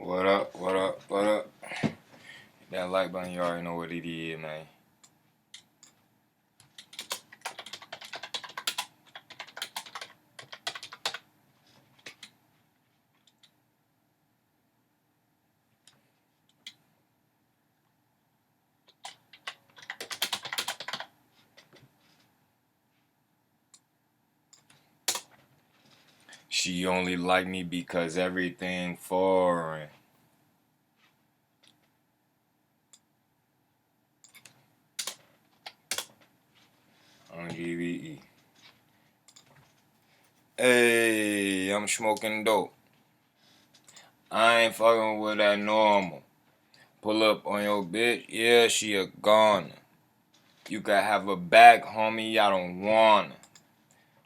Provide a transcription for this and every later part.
What up? What up? What up? That like button, you already know what it is, man. She only like me because everything foreign. On GVE. Hey, I'm smoking dope. I ain't fucking with that normal. Pull up on your bitch, yeah, she a goner. You can have her back, homie, I don't want her.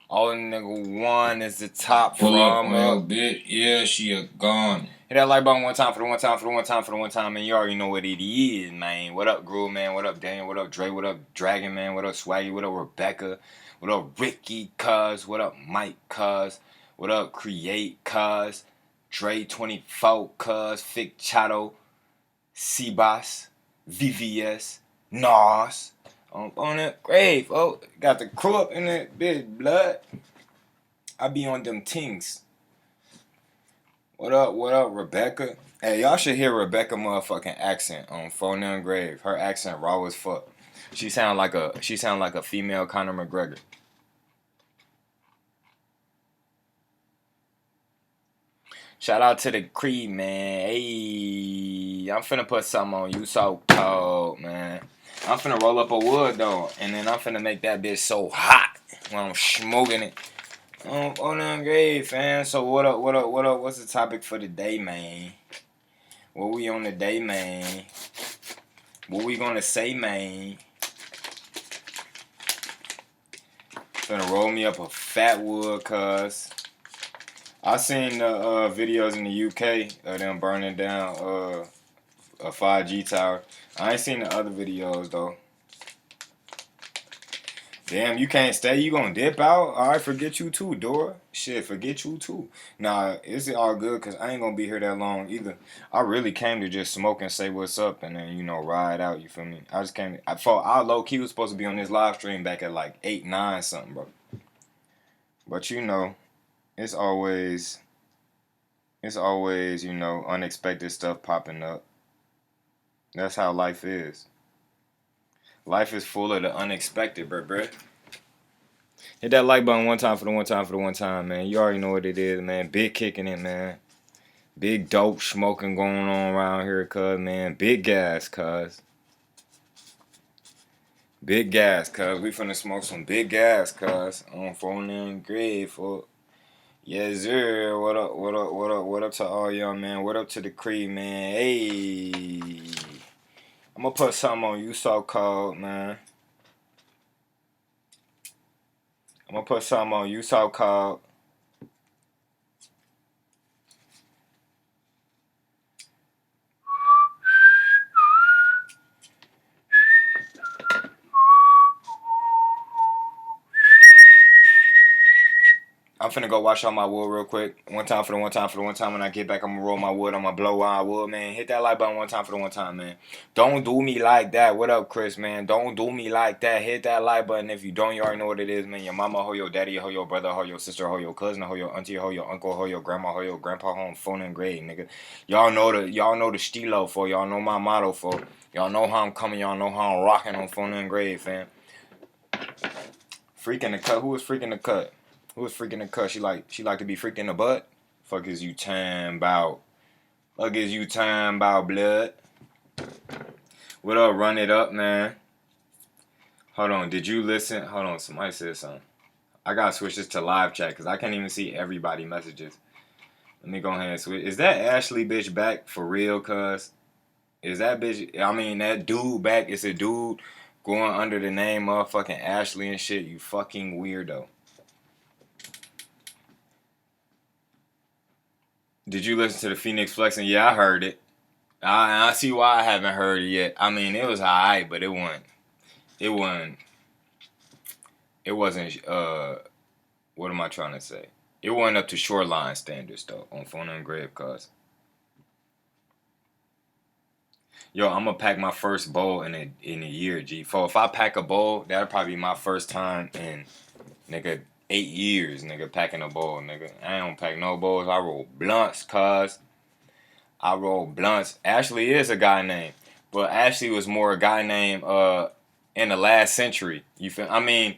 All a nigga want is the top Pull up from on her. your bitch, yeah, she a goner. Hit that like button one time for the one time for the one time for the one time, man. You already know what it is, man. What up, Groove, man? What up, Daniel? What up, Dre? What up, Dragon, man? What up, Swaggy? What up, Rebecca? What up, Ricky, cuz? What up, Mike, cuz? What up, Create, cuz? Dre 24, cuz? Fic Chato, Cbas, VVS, Nas. On that grave, oh. Got the crew up in that bitch, blood. I be on them things. What up, Rebecca? Hey, y'all should hear Rebecca motherfucking accent on Phone and Grave. Her accent raw as fuck. She sound like a female Conor McGregor. Shout out to the Creed, man. Hey, I'm finna put something on you so cold, man. I'm finna roll up a wood though, and then I'm finna make that bitch so hot when I'm smoking it. On the grave, fam. So what up? What's the topic for the day, man? What we on the day, man? What we gonna say, man? Finna roll me up a fat wood, cuz. I seen the videos in the UK of them burning down a 5G tower. I ain't seen the other videos, though. Damn, you can't stay? You gonna dip out? Alright, forget you too, Dora. Shit, forget you too. Nah, it's all good because I ain't gonna be here that long either. I really came to just smoke and say what's up and then, ride out, you feel me? I just came I low-key was supposed to be on this live stream back at like 8, 9 something, bro. But it's always, unexpected stuff popping up. That's how life is. Life is full of the unexpected, bruh. Hit that like button one time for the one time for the one time, man. You already know what it is, man. Big kicking it, man. Big dope smoking going on around here, cuz, man. Big gas, cuz. Big gas, cuz. We finna smoke some big gas, cuz. On phone and grave, for. Yes, sir. What up, what up to all y'all, man? What up to the Creed, man? Hey. I'm gonna put something on you so cold, man. I'm gonna put something on you so cold. I'm finna go wash out my wood real quick. One time for the one time for the one time. When I get back, I'm gonna roll my wood. I'm gonna blow my wood, man. Hit that like button one time for the one time, man. Don't do me like that. What up, Chris, man? Don't do me like that. Hit that like button. If you don't, you already know what it is, man. Your mama, ho your daddy, ho your brother, ho your sister, ho your cousin, ho your auntie, ho your uncle, ho your grandma, ho your grandpa, home phone and grade, nigga. Y'all know the stilo for. Y'all know my motto for. Y'all know how I'm coming. Y'all know how I'm rocking on phone and grade, fam. Freaking the cut. Who was freaking the cut? Who was freaking the cut? She like to be freaked in the butt? Fuck is you time about? Fuck is you time about, blood? What up, run it up, man? Hold on, did you listen? Hold on, somebody said something. I gotta switch this to live chat because I can't even see everybody messages. Let me go ahead and switch. Is that Ashley bitch back for real, cuz? Is that bitch, that dude back? It's a dude going under the name motherfucking Ashley and shit, you fucking weirdo. Did you listen to the Phoenix Flexing? Yeah, I heard it. I see why I haven't heard it yet. It was alright, but it wasn't, what am I trying to say? It wasn't up to shoreline standards, though, on Phone and Grave, cuz. Yo, I'm gonna pack my first bowl in a year, G. For if I pack a bowl, that'll probably be my first time in nigga 8 years, nigga, packing a bowl, nigga. I don't pack no bowls. I roll blunts, cuz I roll blunts. Ashley is a guy name, but Ashley was more a guy named in the last century. You feel? I mean,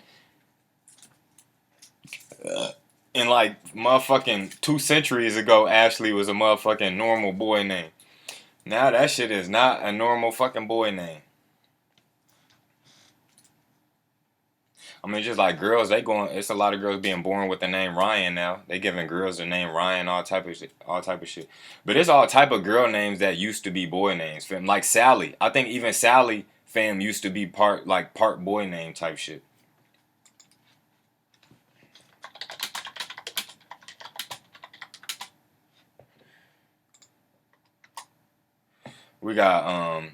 in like motherfucking 2 centuries ago, Ashley was a motherfucking normal boy name. Now that shit is not a normal fucking boy name. I mean, just like girls, they going. It's a lot of girls being born with the name Ryan now. They giving girls the name Ryan, all type of shit, all type of shit. But it's all type of girl names that used to be boy names, fam. Like Sally. I think even Sally, fam, used to be part boy name type shit. We got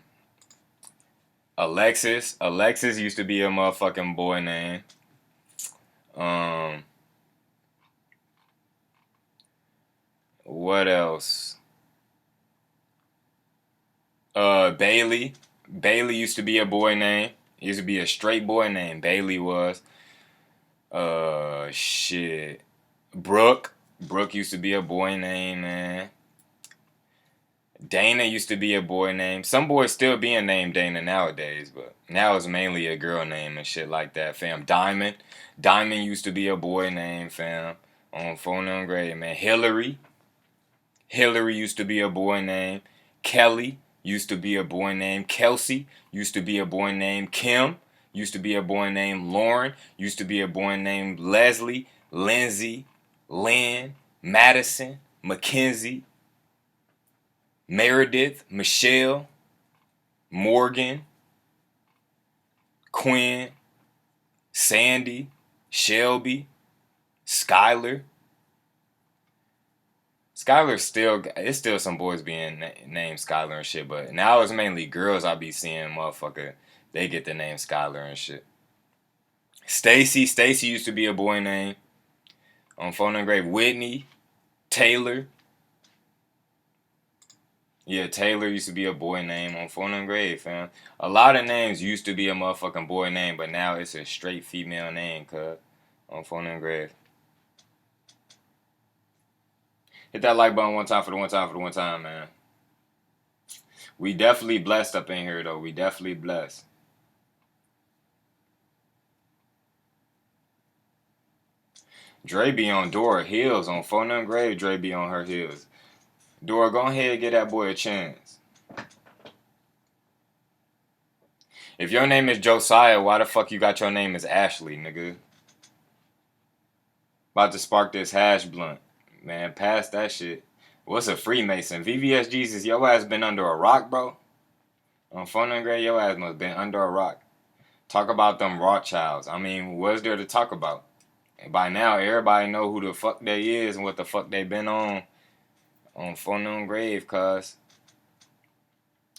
Alexis. Alexis used to be a motherfucking boy name. Um, what else? Bailey. Bailey used to be a boy name. It used to be a straight boy name. Bailey was. Shit. Brooke. Brooke used to be a boy name, man. Dana used to be a boy name. Some boys still being named Dana nowadays, but now it's mainly a girl name and shit like that, fam. Diamond. Diamond used to be a boy name, fam. On phone on grade, man. Hillary. Hillary used to be a boy name. Kelly used to be a boy name. Kelsey used to be a boy named Kim. Used to be a boy named Lauren. Used to be a boy named Leslie, Lindsay, Lynn, Madison, Mackenzie, Meredith, Michelle, Morgan, Quinn, Sandy, Shelby, Skylar. It's still some boys being named Skylar and shit, but now it's mainly girls I be seeing, motherfucker. They get the name Skylar and shit. Stacy used to be a boy name. On phone engraved, Whitney, Taylor. Yeah, Taylor used to be a boy name on phone engraved, fam. A lot of names used to be a motherfucking boy name, but now it's a straight female name, cuz. On phone engraved. Hit that like button one time for the one time for the one time, man. We definitely blessed up in here, though. We definitely blessed. Dre be on Dora heels. On phone engraved, Dre be on her heels. Dora, go ahead and give that boy a chance. If your name is Josiah, why the fuck you got your name as Ashley, nigga? About to spark this hash blunt. Man, pass that shit. What's a Freemason? VVS Jesus, your ass been under a rock, bro? On phone and grade, your ass must been under a rock. Talk about them Rothschilds. I mean, what's there to talk about? And by now, everybody know who the fuck they is and what the fuck they been on phone and grave, cuz.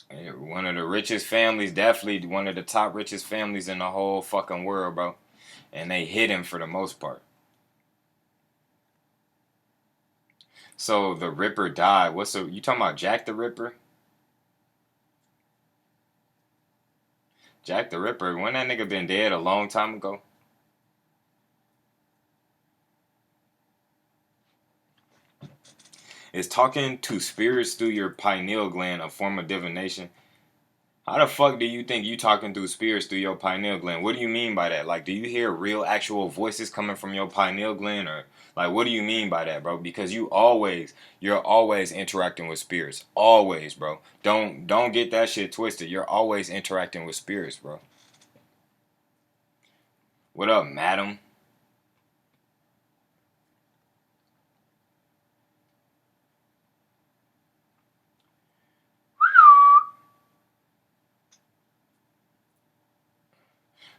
One of the richest families, definitely one of the top richest families in the whole fucking world, bro. And they hid him for the most part. So the Ripper died. You talking about Jack the Ripper? Jack the Ripper, when that nigga been dead a long time ago? Is talking to spirits through your pineal gland a form of divination? How the fuck do you think you talking through spirits through your pineal gland? What do you mean by that? Like, do you hear real actual voices coming from your pineal gland, or like what do you mean by that, bro? Because you're always interacting with spirits. Always, bro. Don't get that shit twisted. You're always interacting with spirits, bro. What up, madam?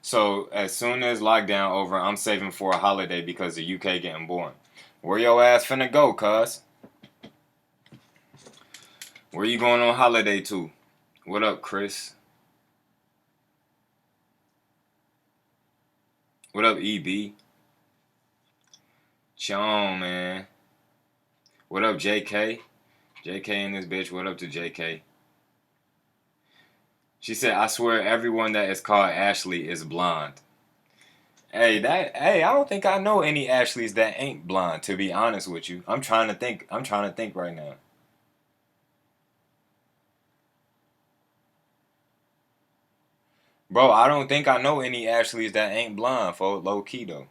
So as soon as lockdown over, I'm saving for a holiday because the UK getting born. Where your ass finna go, cuz? Where you going on holiday to? What up, Chris? What up, EB? Chong, man. What up, JK? JK in this bitch. What up to JK? She said, I swear everyone that is called Ashley is blonde. Hey, I don't think I know any Ashleys that ain't blonde, to be honest with you. I'm trying to think right now. Bro, I don't think I know any Ashleys that ain't blonde, for low key though.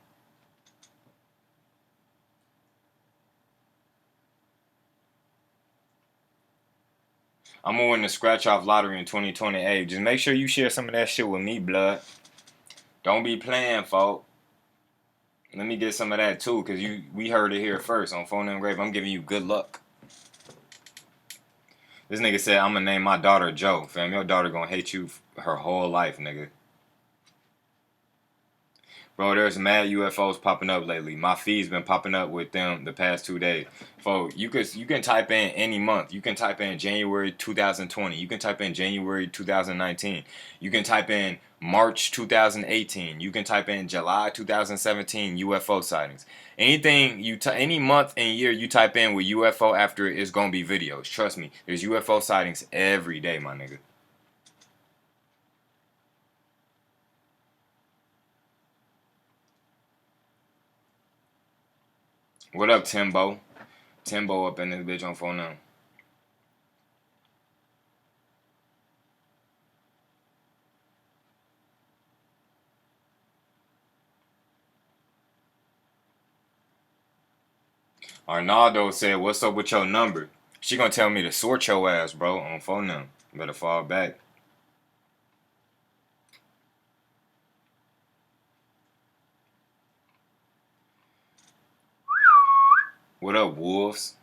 I'm gonna win the scratch off lottery in 2020. Hey, just make sure you share some of that shit with me, blood. Don't be playing, folk. Let me get some of that too, cause we heard it here first on Phone and Grave. I'm giving you good luck. This nigga said I'm gonna name my daughter Joe. Fam, your daughter gonna hate you her whole life, nigga. Bro, there's mad UFOs popping up lately. My feed's been popping up with them the past 2 days. Folks, you can type in any month. You can type in January 2020. You can type in January 2019. You can type in March 2018. You can type in July 2017 UFO sightings. Anything any month and year you type in with UFO after it is gonna be videos. Trust me, there's UFO sightings every day, my nigga. What up, Timbo? Timbo up in this bitch on phone now. Arnaldo said, "What's up with your number?" She gonna tell me to sort your ass, bro, on phone now. Better fall back. What up, wolves?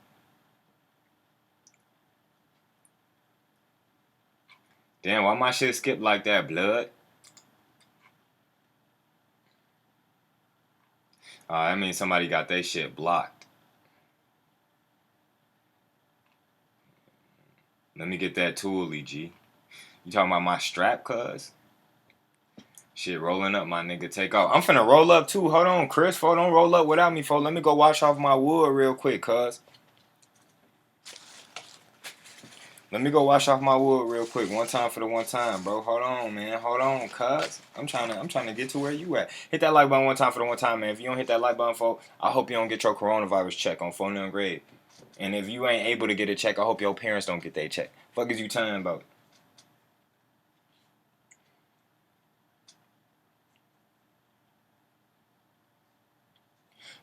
Damn, why my shit skip like that, blood? That means somebody got their shit blocked. Let me get that toolie, G. You talking about my strap, cuz? Shit rolling up, my nigga. Take off. I'm finna roll up too. Hold on, Chris. Fo, don't roll up without me, fo. Let me go wash off my wood real quick, cuz. Let me go wash off my wood real quick. One time for the one time, bro. Hold on, man. Hold on, cuz. I'm trying to get to where you at. Hit that like button one time for the one time, man. If you don't hit that like button, folks, I hope you don't get your coronavirus check on phone and grade. And if you ain't able to get a check, I hope your parents don't get their check. Fuck is you telling about?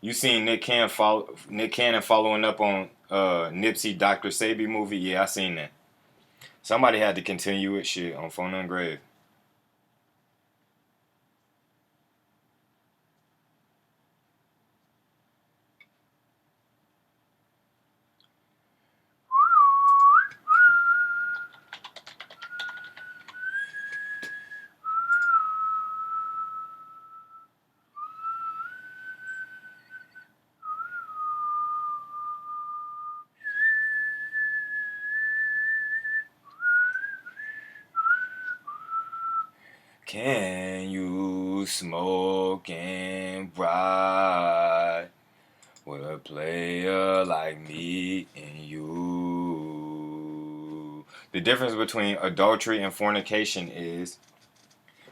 You seen Nick Cannon following up on Nipsey Dr. Sabi movie? Yeah, I seen that. Somebody had to continue it. Shit on phone and grave. Can you smoke and ride with a player like me and you? The difference between adultery and fornication is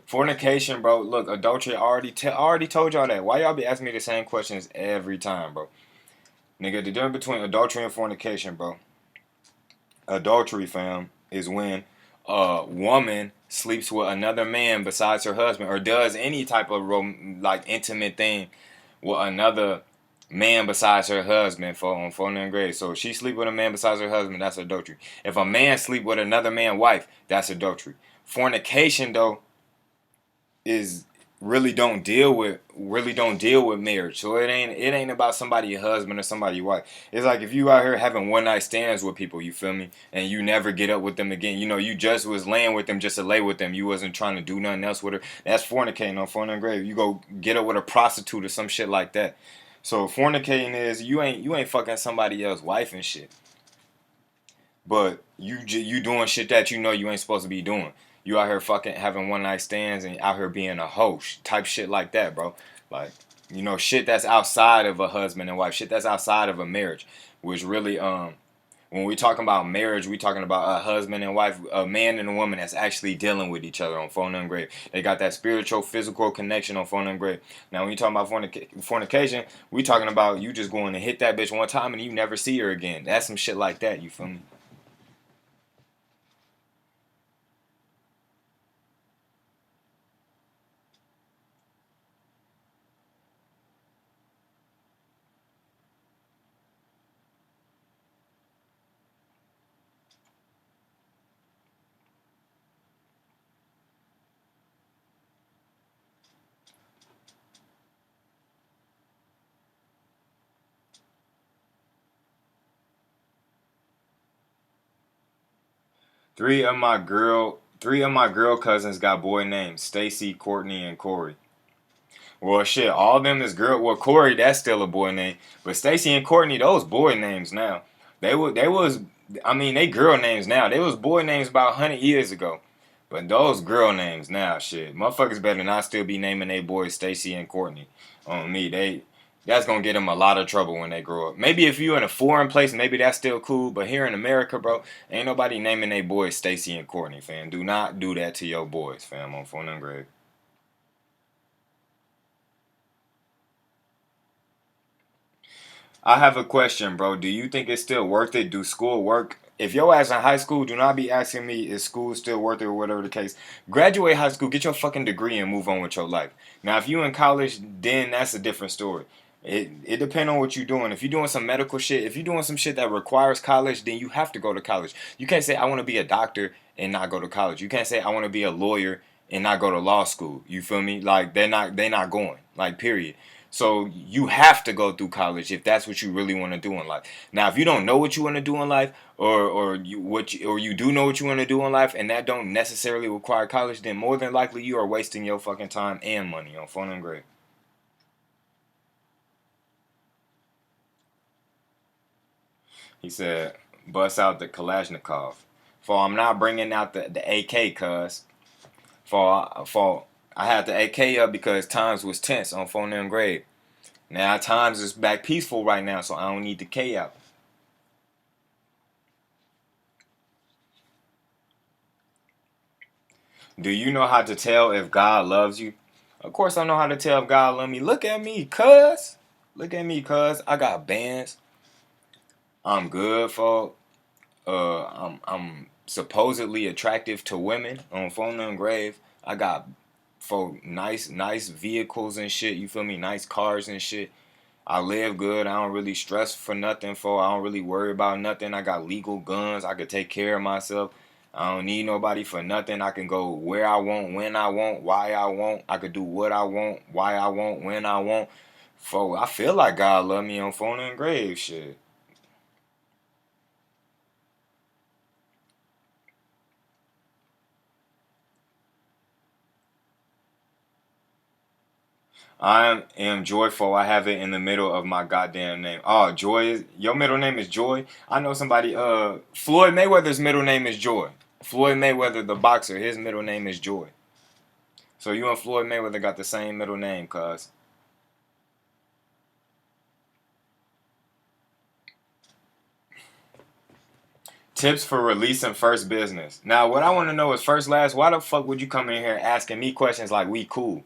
fornication, bro. Look, adultery already told y'all that. Why y'all be asking me the same questions every time, bro? Nigga, the difference between adultery and fornication, bro. Adultery, fam, is when a woman sleeps with another man besides her husband, or does any type of like intimate thing with another man besides her husband for on phone and grade. So if she sleep with a man besides her husband, that's adultery. If a man sleep with another man's wife, that's adultery. Fornication though is really don't deal with marriage. So it ain't about somebody's husband or somebody's wife. It's like if you out here having one night stands with people, you feel me, and you never get up with them again. You know, you just was laying with them just to lay with them. You wasn't trying to do nothing else with her. That's fornicating on phone and grave. You go get up with a prostitute or some shit like that. So fornicating is you ain't fucking somebody else's wife and shit. But you doing shit that you know you ain't supposed to be doing. You out here fucking having one night stands and out here being a host type shit like that, bro. Like, you know, shit that's outside of a husband and wife, shit that's outside of a marriage, which really When we talking about marriage, we talking about a husband and wife, a man and a woman that's actually dealing with each other on phone and grave. They got that spiritual, physical connection on phone and grave. Now, when you talking about fornication, we talking about you just going to hit that bitch one time and you never see her again. That's some shit like that. You feel me? Three of my girl cousins got boy names: Stacy, Courtney, and Corey. Well, shit, all of them is girl. Well, Corey, that's still a boy name, but Stacy and Courtney, those boy names now. They was, I mean, they girl names now. They was boy names about 100 years ago, but those girl names now, shit, motherfuckers better not still be naming their boys Stacy and Courtney. On me, that's gonna get them a lot of trouble when they grow up. Maybe if you in a foreign place, maybe that's still cool. But here in America, bro, ain't nobody naming their boys Stacy and Courtney, fam. Do not do that to your boys, fam. On phone and grave. I have a question, bro. Do you think it's still worth it? Do school work? If your ass in high school, do not be asking me is school still worth it or whatever the case. Graduate high school, get your fucking degree and move on with your life. Now, if you in college, then that's a different story. It depends on what you're doing. If you're doing some medical shit, if you're doing some shit that requires college, then you have to go to college. You can't say I want to be a doctor and not go to college. You can't say I want to be a lawyer and not go to law school. You feel me? Like they're not going. Like period. So you have to go through college if that's what you really want to do in life. Now, if you don't know what you want to do in life, or you do know what you want to do in life, and that don't necessarily require college, then more than likely you are wasting your fucking time and money on phone and grade. He said, "Bust out the Kalashnikov." For I'm not bringing out the AK, cuz for I had the AK up because times was tense on phone and grade. Now times is back peaceful right now, so I don't need the K out. Do you know how to tell if God loves you? Of course I know how to tell if God loves me. Look at me, cuz. Look at me, cuz. I got bands. I'm good, for. I'm supposedly attractive to women on phone and grave. I got for nice vehicles and shit. You feel me? Nice cars and shit. I live good. I don't really stress for nothing. I don't really worry about nothing. I got legal guns. I could take care of myself. I don't need nobody for nothing. I can go where I want, when I want, why I want. I could do what I want, why I want, when I want. I feel like God love me on phone and grave shit. I am joyful. I have it in the middle of my goddamn name. Oh, Joy is your middle name is Joy. I know somebody. Floyd Mayweather's middle name is Joy. Floyd Mayweather, the boxer, his middle name is Joy. So you and Floyd Mayweather got the same middle name, cuz. Tips for releasing first business. Now, what I want to know is first, last. Why the fuck would you come in here asking me questions like we cool?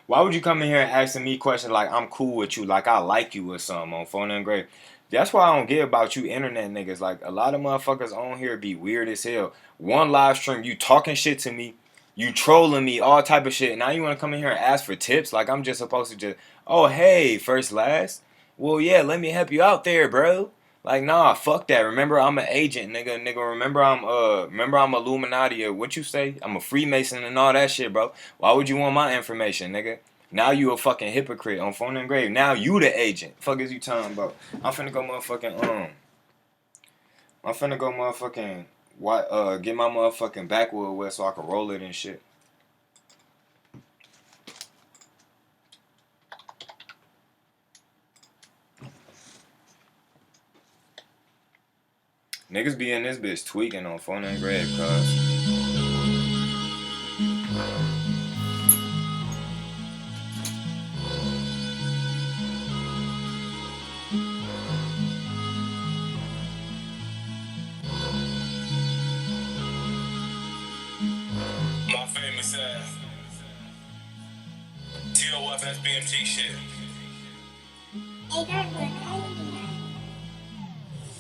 Why would you come in here and asking me questions like I'm cool with you, like I like you or something on phone and grave? That's why I don't get about you internet niggas. Like a lot of motherfuckers on here be weird as hell. One live stream, you talking shit to me, you trolling me, all type of shit. Now you want to come in here and ask for tips? Like I'm just supposed to just, oh hey, first last. Well yeah, let me help you out there, bro. Like nah, fuck that. Remember I'm an agent, nigga. Nigga, remember I'm Illuminati or what you say? I'm a Freemason and all that shit, bro. Why would you want my information, nigga? Now you a fucking hypocrite on phone and grave. Now you the agent. Fuck is you talking about? I'm finna go motherfucking I'm finna go motherfucking get my motherfucking backwood wet so I can roll it and shit. Niggas be in this bitch tweaking on phone and grave, cuz. BMT shit.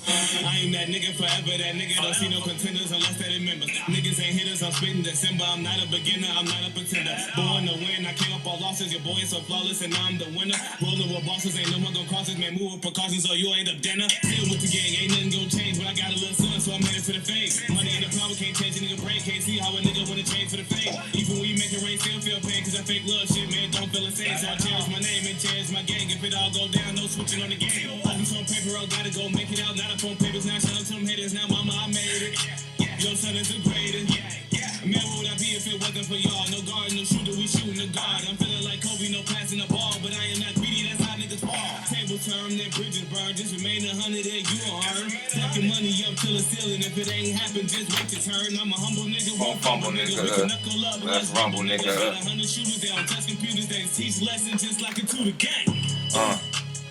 I am that nigga forever, that nigga don't see no contenders unless they members. Niggas ain't hitters, I'm spitting December. I'm not a beginner, I'm not a pretender. Born to win, I came up all losses. Your boy is so flawless and now I'm the winner. Rolling with bosses, ain't no one gon' cross us. Man, move with precautions or you ain't up dinner. Still with the gang, ain't nothing gon' change. But I got a little son, so I'm headed for the fame. Money and the power can't change a nigga brain. Can't see how a nigga wanna change for the fame. Even when you make it rain, still feel pain. Cause I fake love shit, man, don't feel the same. So I cherish my name and cherish my gang. If it all go down, no switching on the game. Focus on paper, I gotta go make it out. Not up on papers, now shout out to them haters. Now mama, I made it. Your son is the greatest. Man, what would I be if it wasn't for y'all? No guard, no shooter, we shooting the guard. I'm feeling like Kobe, no passing the ball. But I am not greedy, that's how niggas fall. Table turn, then bridges burn. Just remain 100 and you gon' earn. Stacking money up till the ceiling. If it ain't happen, just wait your turn. I'm a humble nigga, won't fumble nigga. We can knuckle up, let's rumble nigga. Got 100 shooters, they don't touch computers. They teach lessons just like a tutor gang.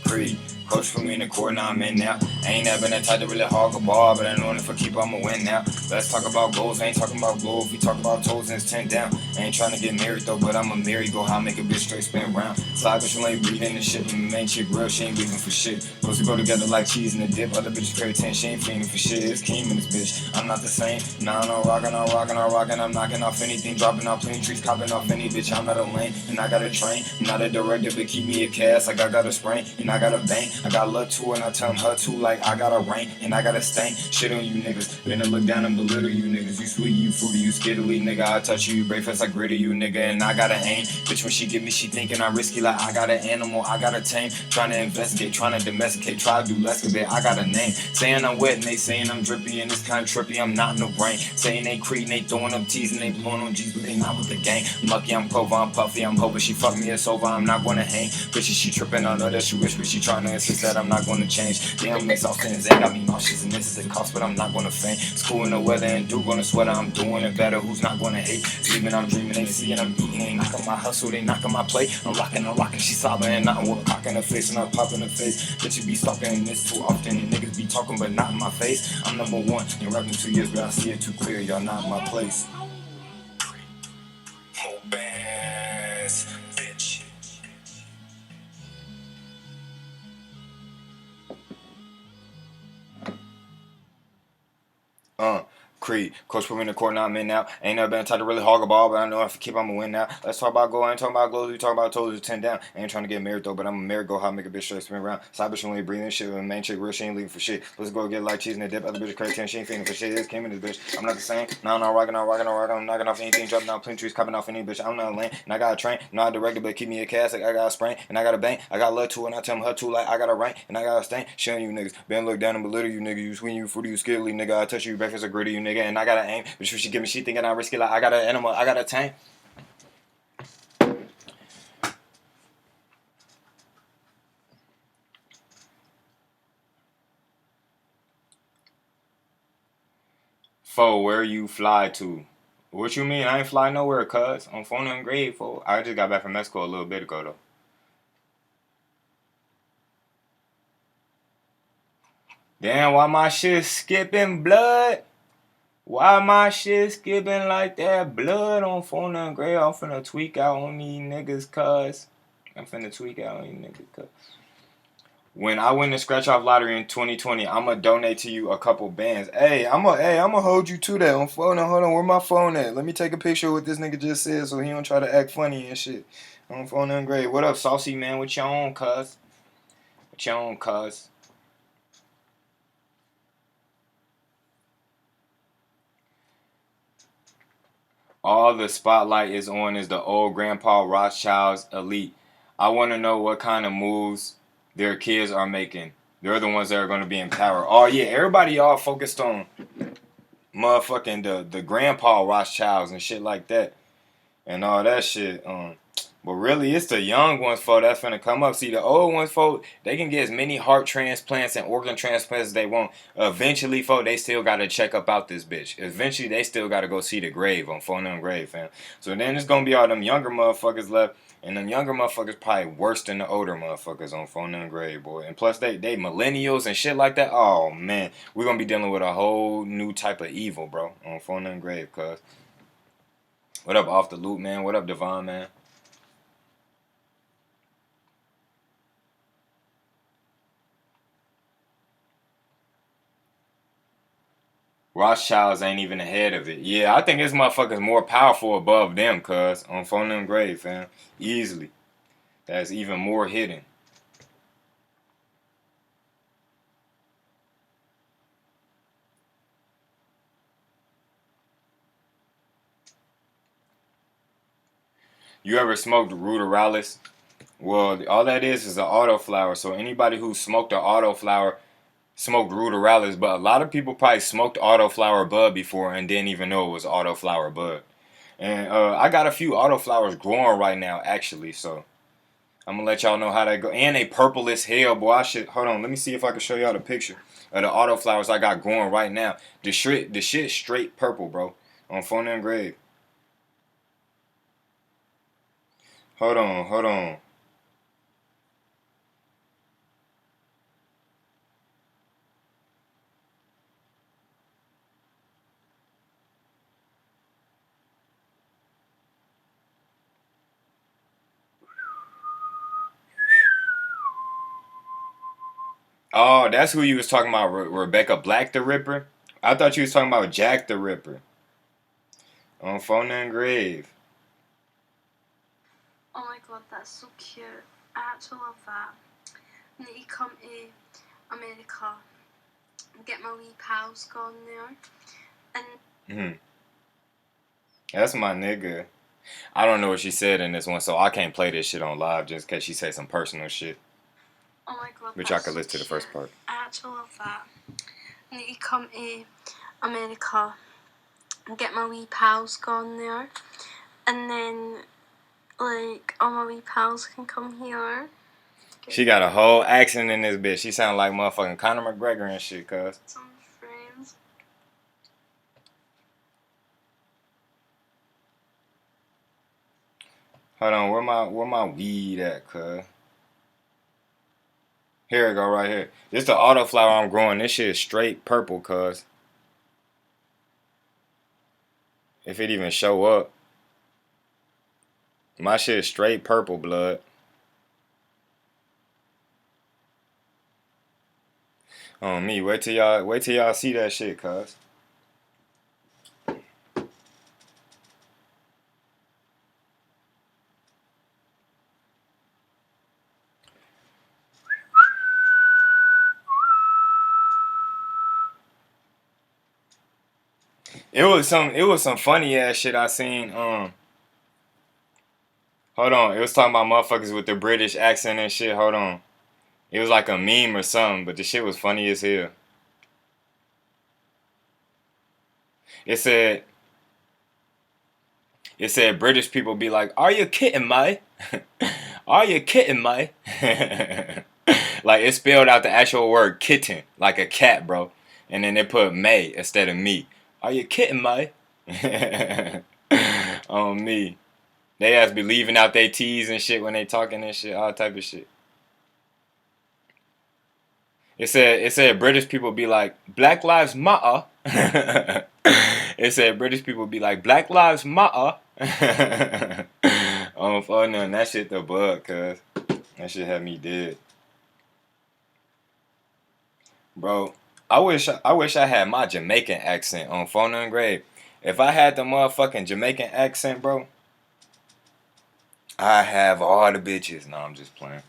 Creed. Coach for me in the court, now I'm in now. Ain't never been that type to really hog a ball, but I know if I keep, I'ma win now. Let's talk about goals, ain't talking about goals. We talk about toes and it's 10 down. Ain't trying to get married though, but I'm a merry-go-how, make a bitch straight spin round. Slide bitch, you ain't breathing and shit, and main chick real, she ain't leaving for shit. Supposed to go together like cheese and a dip, other bitches carry 10, she ain't fiending for shit. It's Keem in this bitch, I'm not the same. Nah, I'm rockin', I'm knocking off anything, dropping off plenty trees, copping off any bitch. I'm not a lane, and I got a train. I'm not a director, but keep me a cast, like I got a sprain, and I got a bang. I got love to her, and I tell her too, like I got a rain, and I got a stain. Shit on you niggas, then I look down and belittle you niggas. You sweet, you fruity, you skittily, nigga. I touch you, breakfast, I gritter you, nigga, and I got an aim. Bitch, when she get me, she thinking I'm risky, like I got an animal, I got a tame. Trying to investigate, trying to domesticate, try to do less of it. I got a name, saying I'm wet, and they saying I'm drippy, and it's kind of trippy. I'm not no brain, saying they creed, and they throwing up T's, and they blowing on G's, but they not with the gang. I'm lucky, I'm Clover, I'm puffy, I'm hoping she fuck me, it's over. I'm not gonna hang. Bitch, she tripping, I know that she wish, but she trying to insist that I'm not gonna change. Damn, I'm exhausted and zen, got me nauseous, and this is the cost, but I'm not gonna faint. School in the weather and do gonna sweater, I'm doing it better. Who's not gonna hate? Sleeping, I'm dreaming, they seeing, I'm eating, they knocking my hustle, they knocking my plate. I'm rocking, she sobbing, and nothing with cock in her face, and I pop in her face. Bitch, you be stalking this too often, and niggas be talking, but not in my face. I'm number one, and rapping 2 years, but I see it too clear, y'all not in my place. Whole bass, bitch. Creed. Coach put me in the court, now I'm in now. Ain't never been tied to really hog a ball, but I know if I keep, I'ma win now. Let's talk about goal. I ain't talking about goals. We talking about toes, 10 down. I ain't trying to get married though, but I'm a merry-go-how, make a bitch straight spin around. Side bitch only breathing shit with a main chick real, she ain't leaving for shit. Let's go get like cheese and a dip. Other bitch crazy 10, she ain't feeling for shit. This came in this bitch. I'm not the same. Nah, I'm rocking. I'm knocking off anything, dropping out plenty trees, copping off any bitch. I'm not a lane, and I got a train. Not directed, but keep me a cast. Like I got a sprain, and I got a bang. I got love to, and I tell her too, like I got a rank, and I got a stain. Showing you niggas. Been look down and belittle you niggas. You sweet, you fruity, you skittily, nigga. I touch you, breakfast, a gritty, you nigga, and I got an aim. Bitch, when she give me, she thinking I'm risky, like I got an animal, I got a tank. Fo, where you fly to? What you mean? I ain't fly nowhere, cuz. I'm phone and grade, fo. I just got back from Mexico a little bit ago, though. Damn, why my shit skipping blood? Why my shit skipping like that? Blood on phone and grade. I'm finna tweak out on these niggas, cuz. I'm finna tweak out on these niggas, cuz. When I win the scratch off lottery in 2020, I'ma donate to you a couple bands. I'ma hold you to that on phone. Hold on, where my phone at? Let me take a picture of what this nigga just said so he don't try to act funny and shit. On phone and grade. What up, saucy man? What you on, cuz? What you on, cuz? All the spotlight is on is the old Grandpa Rothschild's elite. I want to know what kind of moves their kids are making. They're the ones that are going to be in power. Oh, yeah, everybody all focused on motherfucking the Grandpa Rothschilds and shit like that. And all that shit. But really, it's the young ones, folk, that's finna come up. See, the old ones, folk, they can get as many heart transplants and organ transplants as they want. Eventually, folk, they still gotta check up out this bitch. Eventually, they still gotta go see the grave on phone them grave, fam. So then it's gonna be all them younger motherfuckers left. And them younger motherfuckers probably worse than the older motherfuckers on phone them grave, boy. And plus, they millennials and shit like that. Oh, man. We're gonna be dealing with a whole new type of evil, bro, on phone them grave, cuz. What up, Off the Loop, man? What up, Devon, man? Rothschilds ain't even ahead of it. Yeah, I think this motherfucker's more powerful above them, cuz. On phone them grave, fam. Easily. That's even more hidden. You ever smoked ruderalis? Well, all that is an autoflower. So anybody who smoked an autoflower smoked ruderalis, but a lot of people probably smoked autoflower bud before and didn't even know it was autoflower bud. And I got a few autoflowers growing right now, actually. So I'm gonna let y'all know how that go. And they purple as hell, boy. I should hold on. Let me see if I can show y'all the picture of the autoflowers I got growing right now. The shit straight purple, bro. On phone and grave. Hold on, hold on. Oh, that's who you was talking about, Rebecca Black the Ripper. I thought you was talking about Jack the Ripper. On phone and grave. Oh my god, that's so cute. I actually love that. I need to come to America and get my wee pals gone there. And That's my nigga. I don't know what she said in this one, so I can't play this shit on live just in case she say some personal shit. oh my god, Which that's I could so listen to the cute. first part. I actually love that. I need to come to America and get my wee pals gone there. And then, like, all my wee pals can come here. She got a whole accent in this bitch. She sound like motherfucking Conor McGregor and shit, cuz. Some friends. Hold on, where my weed at, cuz? Here it go, right here. This the autoflower I'm growing. This shit is straight purple, cuz. If it even show up. My shit is straight purple, blood. On me. Wait till y'all see that shit, cuz. It was some funny ass shit I seen. Hold on. It was talking about motherfuckers with the British accent and shit. Hold on. It was like a meme or something, but the shit was funny as hell. It said British people be like, "Are you kidding me? Are you kidding me?" Like it spelled out the actual word kitten, like a cat, bro. And then they put "may" instead of "me." Are you kidding me? On me. They ass be leaving out their T's and shit when they talking and shit, all type of shit. It said British people be like Black Lives Matter. It said British people be like Black Lives Matter. Oh fuck no, that shit the bug, cuz that shit had me dead, bro. I wish I had my Jamaican accent on phone and grave. If I had the motherfucking Jamaican accent, bro, I have all the bitches. No, I'm just playing.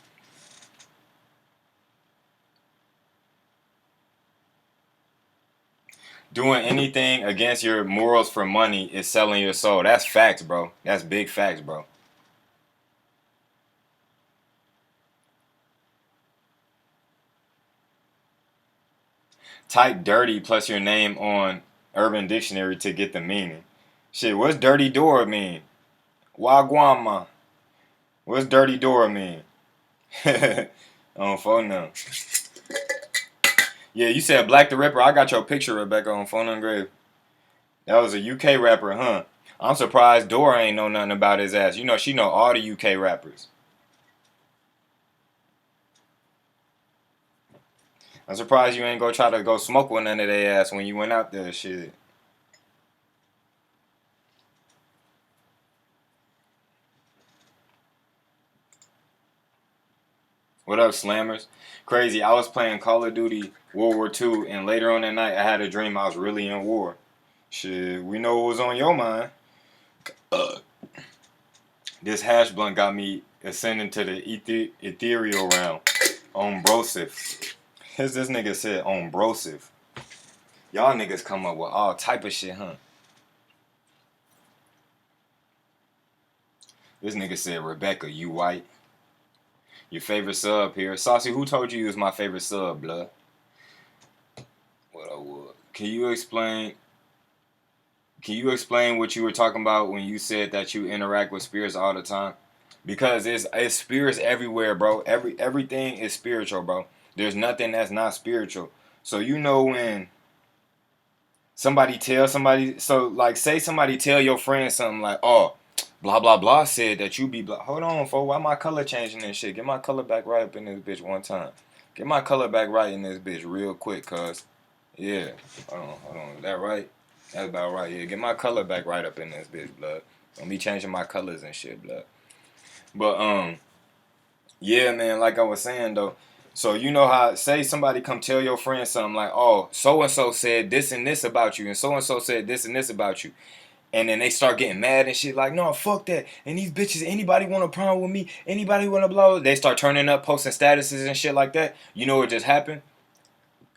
Doing anything against your morals for money is selling your soul. That's facts, bro. That's big facts, bro. Type dirty plus your name on Urban Dictionary to get the meaning. Shit, what's dirty door mean? Wagwama. What's dirty door mean? On phone now. Yeah, you said Black the Ripper. I got your picture, Rebecca, on phone engraved. That was a UK rapper, huh? I'm surprised Dora ain't know nothing about his ass. You know, she know all the UK rappers. I'm surprised you ain't go try to go smoke with none of their ass when you went out there, shit. What up, Slammers? Crazy. I was playing Call of Duty World War II, and later on that night, I had a dream I was really in war. Shit, we know what was on your mind. This hash blunt got me ascending to the ethereal realm. On Brosif. As this nigga said, on Brosif. Y'all niggas come up with all type of shit, huh? This nigga said, Rebecca, you white? Your favorite sub here. Saucy, who told you was my favorite sub, blood? What I would. Can you explain what you were talking about when you said that you interact with spirits all the time? Because it's spirits everywhere, bro. Everything is spiritual, bro. There's nothing that's not spiritual. So you know when somebody tell somebody, so like say somebody tell your friend something like, oh, blah blah blah said that you be blah. Hold on, folks. Why my color changing and shit? Get my color back right up in this bitch one time. Get my color back right in this bitch real quick, cuz. Yeah. Hold on. Is that right? That's about right. Yeah. Get my color back right up in this bitch, blood. Don't be changing my colors and shit, blood. But yeah, man. Like I was saying though. So you know how say somebody come tell your friend something like, oh, so and so said this and this about you, and so said this and this about you. And then they start getting mad and shit like, no, fuck that. And these bitches, anybody want a problem with me? Anybody want to blow? They start turning up, posting statuses and shit like that. You know what just happened?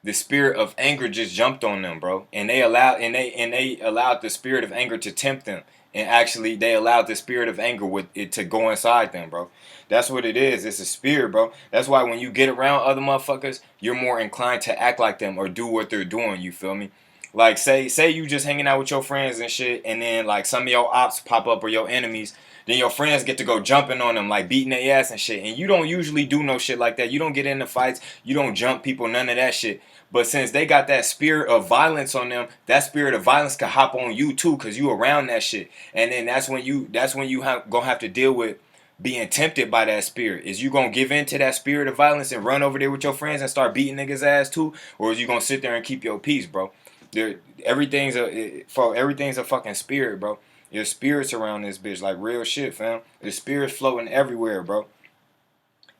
The spirit of anger just jumped on them, bro. And they allowed the spirit of anger to tempt them. And actually, they allowed the spirit of anger with it to go inside them, bro. That's what it is. It's a spirit, bro. That's why when you get around other motherfuckers, you're more inclined to act like them or do what they're doing. You feel me? Like, say you just hanging out with your friends and shit, and then, like, some of your ops pop up or your enemies, then your friends get to go jumping on them, like, beating their ass and shit, and you don't usually do no shit like that. You don't get into fights. You don't jump people, none of that shit. But since they got that spirit of violence on them, that spirit of violence can hop on you, too, because you around that shit. And then that's when you gonna have to deal with being tempted by that spirit. Is you gonna give in to that spirit of violence and run over there with your friends and start beating niggas' ass, too? Or is you gonna sit there and keep your peace, bro? Everything's a fucking spirit, bro. There's spirits around this bitch, like real shit, fam. There's spirits floating everywhere, bro.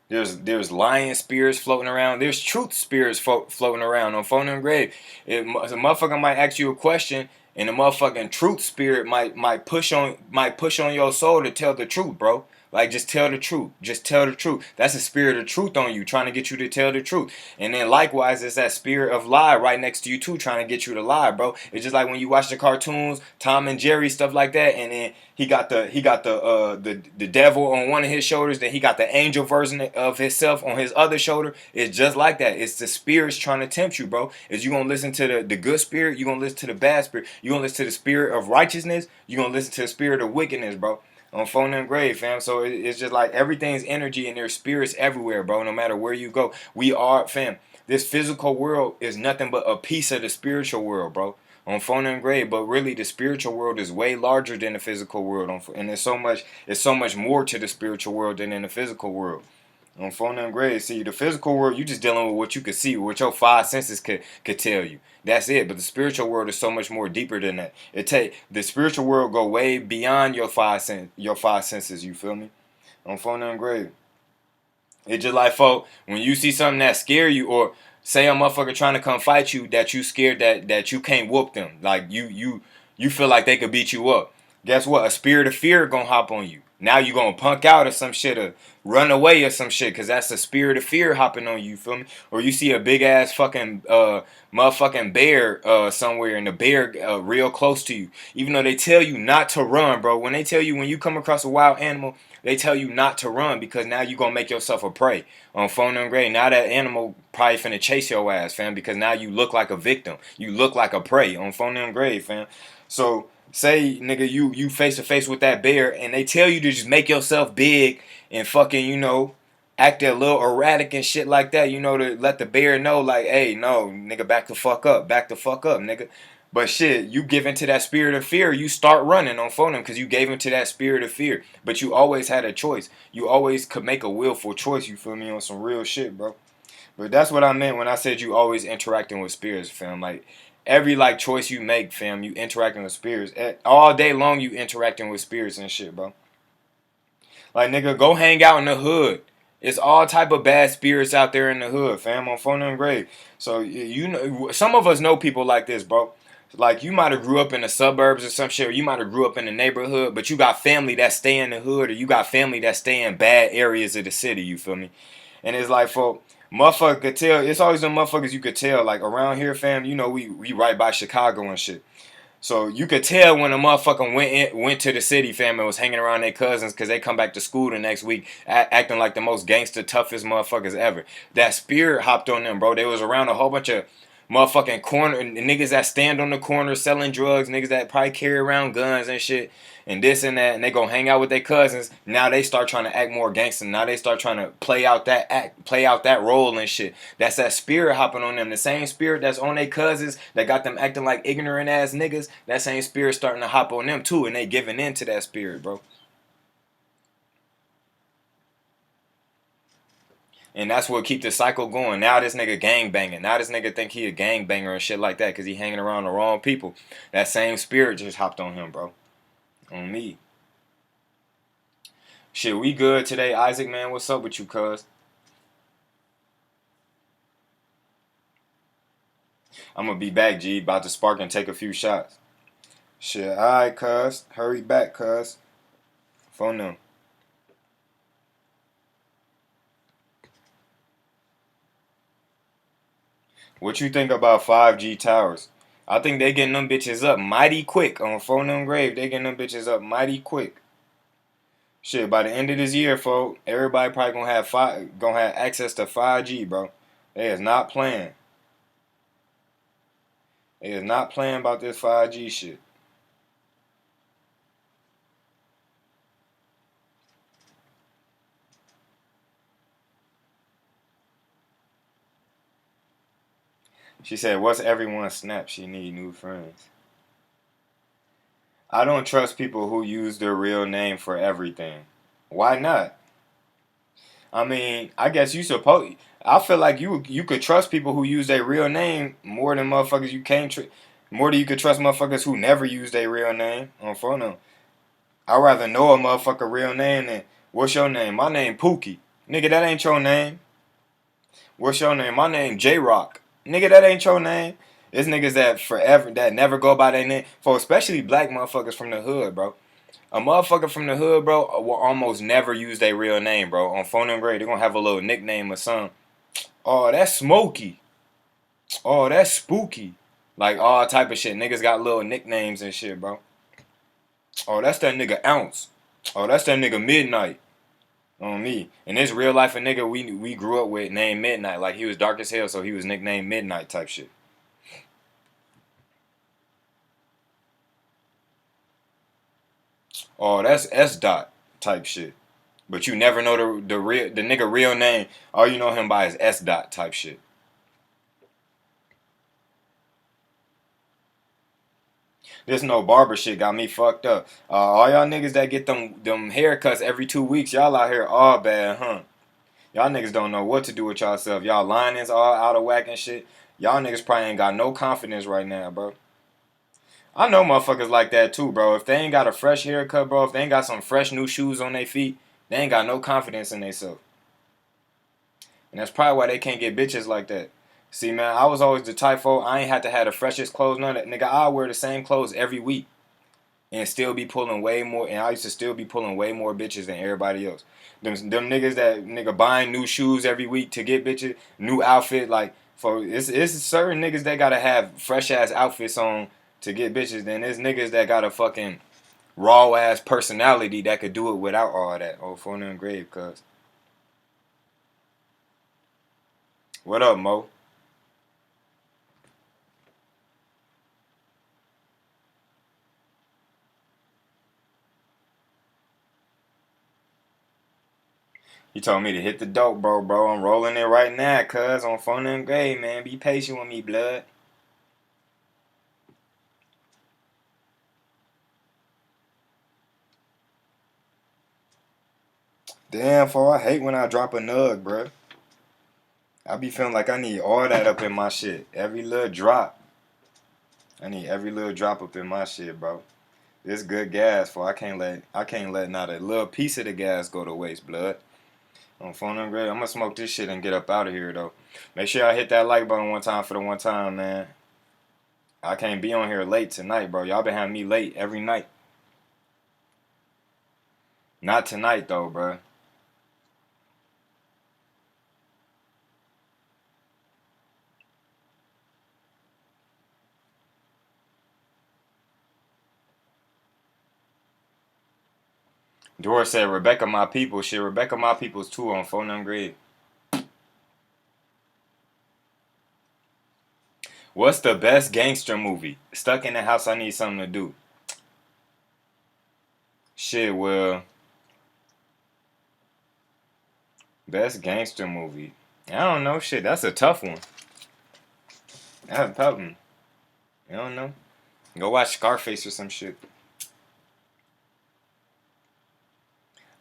There's lion spirits floating around. There's truth spirits floating around on phone and grave. A motherfucker might ask you a question, and the motherfucking truth spirit might push on your soul to tell the truth, bro. Like, just tell the truth. Just tell the truth. That's the spirit of truth on you, trying to get you to tell the truth. And then likewise, it's that spirit of lie right next to you too, trying to get you to lie, bro. It's just like when you watch the cartoons, Tom and Jerry, stuff like that, and then he got the devil on one of his shoulders, then he got the angel version of himself on his other shoulder. It's just like that. It's the spirits trying to tempt you, bro. Is you gonna listen to the good spirit? You gonna listen to the bad spirit? You gonna listen to the spirit of righteousness? You gonna listen to the spirit of wickedness, bro? On phone and grave, fam. So it's just like everything's energy and there's spirits everywhere, bro. No matter where you go, we are, fam. This physical world is nothing but a piece of the spiritual world, bro. On phone and grave, but really the spiritual world is way larger than the physical world, and there's so much more to the spiritual world than in the physical world. On phone and grave, see the physical world, you just dealing with what you can see, what your five senses could tell you. That's it. But the spiritual world is so much more deeper than that. The spiritual world go way beyond your five senses. You feel me? On phone and grave. It's just like, folk, when you see something that scare you, or say a motherfucker trying to come fight you, that you scared that you can't whoop them. Like you feel like they could beat you up. Guess what? A spirit of fear gonna hop on you. Now you gonna punk out or some shit, or run away or some shit, cause that's the spirit of fear hopping on you. Feel me? Or you see a big ass fucking motherfucking bear somewhere, and the bear real close to you. Even though they tell you not to run, bro. When you come across a wild animal, they tell you not to run, because now you gonna make yourself a prey. On phone and grave, now that animal probably finna chase your ass, fam, because now you look like a victim. You look like a prey on phone and grave, fam. So say, nigga, you face to face with that bear, and they tell you to just make yourself big and fucking, act a little erratic and shit like that, to let the bear know, like, hey, no, nigga, back the fuck up, nigga. But shit, you give into that spirit of fear, you start running on phone because you gave into that spirit of fear. But you always had a choice. You always could make a willful choice, you feel me, on some real shit, bro. But that's what I meant when I said you always interacting with spirits, fam. Like, every choice you make, fam, you interacting with spirits. All day long you interacting with spirits and shit, bro. Like, nigga, go hang out in the hood It's all type of bad spirits out there in the hood, fam, on phone and grave. So you know, some of us know people like this, bro. Like you might have grew up in the suburbs or some shit, or you might have grew up in the neighborhood, but you got family that stay in the hood, or you got family that stay in bad areas of the city. You feel me? And it's like for motherfucker could tell. It's always the motherfuckers you could tell. Like around here, fam. You know we right by Chicago and shit. So you could tell when a motherfucker went to the city, fam, and was hanging around their cousins because they come back to school the next week acting like the most gangster, toughest motherfuckers ever. That spirit hopped on them, bro. They was around a whole bunch of motherfucking corner niggas that stand on the corner selling drugs, niggas that probably carry around guns and shit, and this and that, and they gonna hang out with their cousins. Now they start trying to act more gangster. Now they start trying to play out that role and shit. That's that spirit hopping on them. The same spirit that's on their cousins that got them acting like ignorant ass niggas. That same spirit starting to hop on them too, and they giving in to that spirit, bro. And that's what keep the cycle going. Now this nigga gang banging. Now this nigga think he a gang banger and shit like that because he hanging around the wrong people. That same spirit just hopped on him, bro. On me. Shit, we good today, Isaac, man. What's up with you, cuz? I'm gonna be back, G. About to spark and take a few shots. Shit, alright, cuz. Hurry back, cuz. Phone them. What you think about 5G towers? I think they getting them bitches up mighty quick on phone them grave. They getting them bitches up mighty quick. Shit, by the end of this year, folks, everybody probably gonna have access to 5G, bro. They is not playing. They is not playing about this 5G shit. She said, "What's everyone's snap? She need new friends." I don't trust people who use their real name for everything. Why not? I mean, I guess you suppose. I feel like you could trust people who use their real name more than motherfuckers you can't more than you could trust motherfuckers who never use their real name on phone. I'd rather know a motherfucker real name than what's your name? My name Pookie. Nigga, that ain't your name. What's your name? My name J Rock. Nigga, that ain't your name. It's niggas that never go by their name. For especially black motherfuckers from the hood, bro. A motherfucker from the hood, bro, will almost never use their real name, bro. On phone and grade, they're gonna have a little nickname or something. Oh, that's Smokey. Oh, that's Spooky. Like all type of shit. Niggas got little nicknames and shit, bro. Oh, that's that nigga Ounce. Oh, that's that nigga Midnight. On me. And this real life a nigga we grew up with named Midnight. Like he was dark as hell, so he was nicknamed Midnight type shit. Oh, that's S dot type shit. But you never know the nigga real name. All you know him by is S dot type shit. This no barber shit got me fucked up. All y'all niggas that get them haircuts every 2 weeks, y'all out here all bad, huh? Y'all niggas don't know what to do with y'allself. Y'all linings all out of whack and shit. Y'all niggas probably ain't got no confidence right now, bro. I know motherfuckers like that too, bro. If they ain't got a fresh haircut, bro, if they ain't got some fresh new shoes on their feet, they ain't got no confidence in themselves. And that's probably why they can't get bitches like that. See, man, I was always the type of I ain't had to have the freshest clothes, none of that. Nigga, I wear the same clothes every week and still be pulling way more, and I used to still be pulling way more bitches than everybody else. Them niggas that nigga buying new shoes every week to get bitches, new outfit, like, for it's certain niggas that gotta have fresh ass outfits on to get bitches, then there's niggas that got a fucking raw ass personality that could do it without all that. Oh, for them grave, cuz. What up, Mo? You told me to hit the dope, bro. I'm rolling it right now, cuz, on phone and grave, man. Be patient with me, blood. Damn, for I hate when I drop a nug, bro. I be feeling like I need all that up in my shit. Every little drop. I need every little drop up in my shit, bro. This good gas, for I can't let not a little piece of the gas go to waste, blood. On phone them great. I'm gonna smoke this shit and get up out of here though. Make sure y'all hit that like button one time for the one time, man. I can't be on here late tonight, bro. Y'all been having me late every night. Not tonight though, bro. Dora said Rebecca my people. Shit, Rebecca my people's too on phone them grade. What's the best gangster movie? Stuck in the house, I need something to do. Shit, well, best gangster movie. I don't know, shit. That's a tough one. That's a tough one. I don't know. Go watch Scarface or some shit.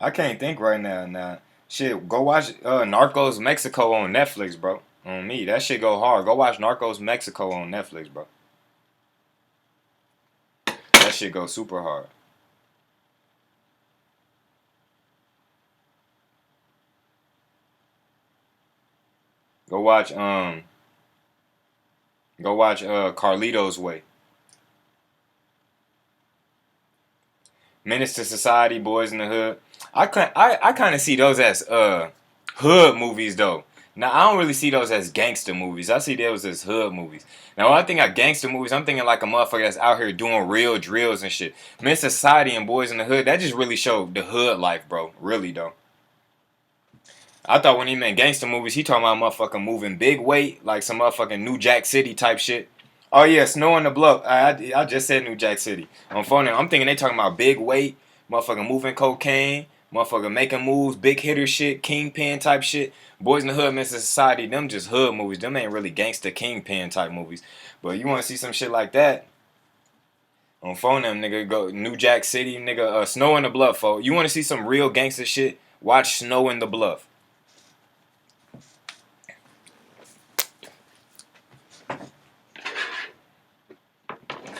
I can't think right now. Nah. Shit, go watch Narcos Mexico on Netflix, bro. On me, that shit go hard. Go watch Narcos Mexico on Netflix, bro. That shit go super hard. Go watch Carlito's Way. Menace to Society, Boys in the Hood. I kind of see those as hood movies though. Now I don't really see those as gangster movies. I see those as hood movies. Now when I think of gangster movies, I'm thinking like a motherfucker that's out here doing real drills and shit. Menace to Society and Boys in the Hood, that just really showed the hood life, bro. Really though. I thought when he meant gangster movies, he talking about motherfucking moving big weight, like some motherfucking New Jack City type shit. Oh yeah, Snow on the Bluff. I just said New Jack City. On phone, I'm thinking they talking about big weight, motherfucking moving cocaine, motherfucking making moves, big hitter shit, kingpin type shit. Boys in the Hood, Mr. Society, them just hood movies. Them ain't really gangster kingpin type movies. But you want to see some shit like that? On phone, them nigga go New Jack City, nigga. Snow in the Bluff, folks. You want to see some real gangster shit? Watch Snow in the Bluff.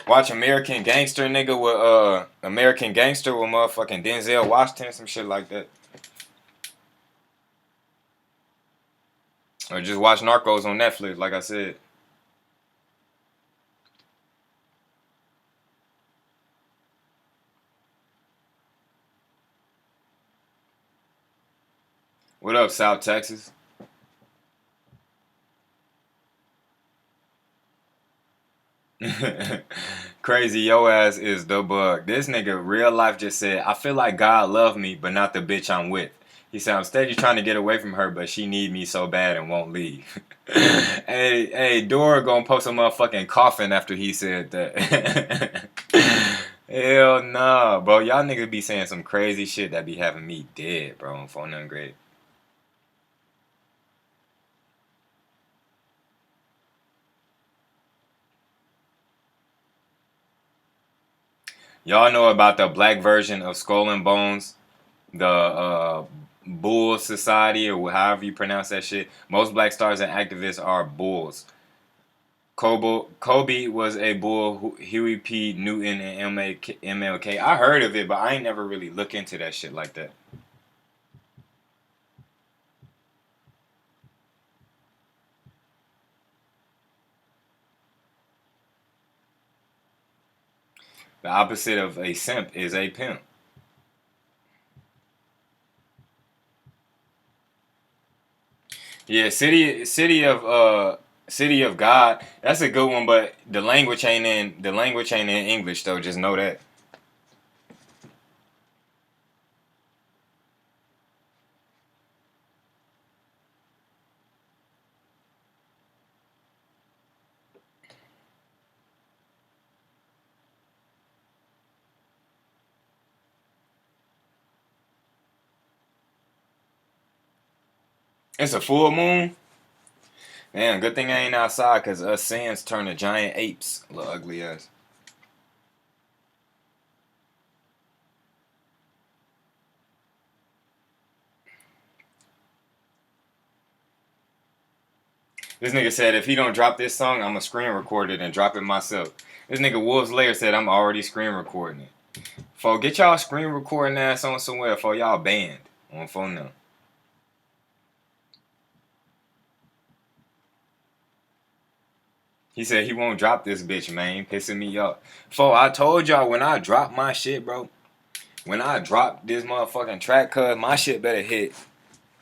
Watch American Gangster, nigga, with American Gangster with motherfucking Denzel Washington, some shit like that. Or just watch Narcos on Netflix, like I said. What up, South Texas? Crazy, yo ass is the bug. This nigga real life just said, I feel like God love me, but not the bitch I'm with. He said, I'm steady trying to get away from her, but she need me so bad and won't leave. Hey, Dora gonna post a motherfucking coffin after he said that. Hell nah, bro. Y'all niggas be saying some crazy shit that be having me dead, bro, on phone nothing great. Y'all know about the black version of Skull and Bones? The Bull Society, or however you pronounce that shit. Most black stars and activists are bulls. Kobe was a bull. Huey P. Newton and MLK. I heard of it, but I ain't never really look into that shit like that. The opposite of a simp is a pimp. Yeah, City of God. That's a good one, but the language ain't in English though. Just know that. It's a full moon. Damn, good thing I ain't outside, cause us sands turn to giant apes. Little ugly ass. This nigga said if he don't drop this song, I'ma screen record it and drop it myself. This nigga Wolves Lair said I'm already screen recording it. For get y'all screen recording ass on somewhere for y'all banned on phone now. He said he won't drop this bitch, man. Pissing me off. I told y'all when I drop my shit, bro. When I drop this motherfucking track, cuz my shit better hit